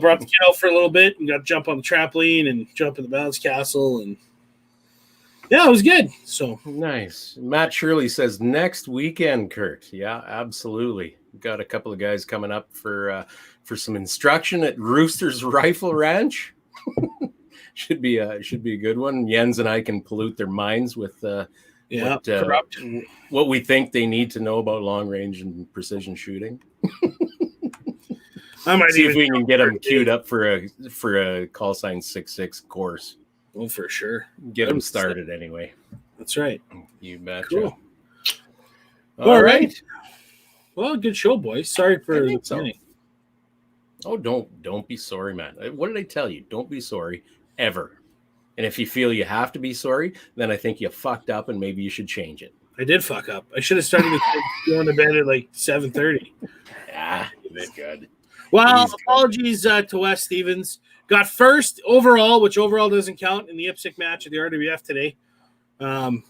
brought the kid out for a little bit and got to jump on the trampoline and jump in the bounce castle, and yeah, it was good. So nice. Matt Shirley says next weekend, Kurt. Yeah, absolutely. Got a couple of guys coming up for some instruction at Rooster's Rifle Ranch. should be a good one. Jens and I can pollute their minds with what we think they need to know about long range and precision shooting. I might see if we can get them queued up for a call sign 66 course. Oh, for sure. Get them started anyway. That's right. You betcha. Cool. All right. Well, good show, boys. Sorry for the beginning. Oh, don't be sorry, man. What did I tell you? Don't be sorry ever. And if you feel you have to be sorry, then I think you fucked up and maybe you should change it. I did fuck up. I should have started going to bed at like 7:30. Yeah, that's good. Well, apologies to Wes Stevens. got first overall, which overall doesn't count in the IPSC match at the RWF today. So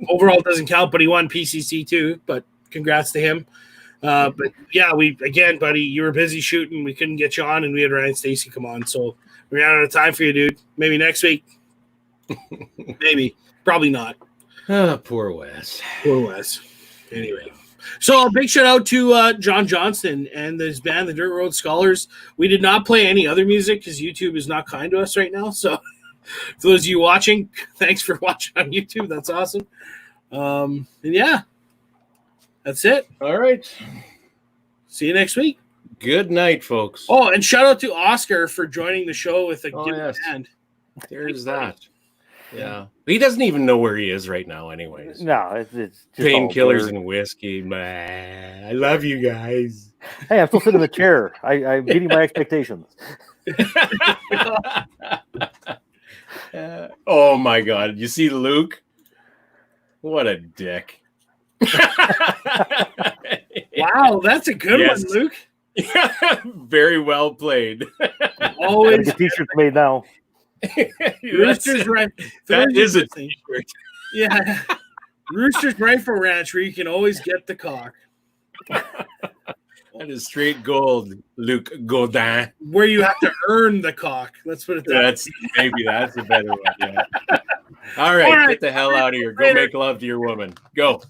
overall doesn't count, but he won PCC too. But congrats to him. But yeah, buddy, you were busy shooting. We couldn't get you on, and we had Ryan and Stacey come on. So we ran out of time for you, dude. Maybe next week. Maybe. Probably not. Poor Wes. Poor Wes. Anyway. So a big shout out to John Johnston and his band, the Dirt Road Scholars. We did not play any other music because YouTube is not kind to us right now. So for those of you watching, thanks for watching on YouTube. That's awesome. And yeah, that's it. All right. See you next week. Good night, folks. Oh, and shout out to Oscar for joining the show with a good band. There's that. Yeah. He doesn't even know where he is right now anyways. No, it's just painkillers and whiskey. Man, I love you guys. Hey, I'm still sitting in the chair. I'm meeting my expectations. Oh my God. You see Luke? What a dick. Wow, that's a good one, Luke. Very well played. Always get t-shirts made now. Rooster's right. That is a t-shirt. Yeah. Rooster's Rifle Ranch, where you can always get the cock. That is straight gold, Luke Godin. Where you have to earn the cock. Let's put it that way. Maybe that's a better one. Yeah. All right, get the hell out of here. Go make love to your woman. Go.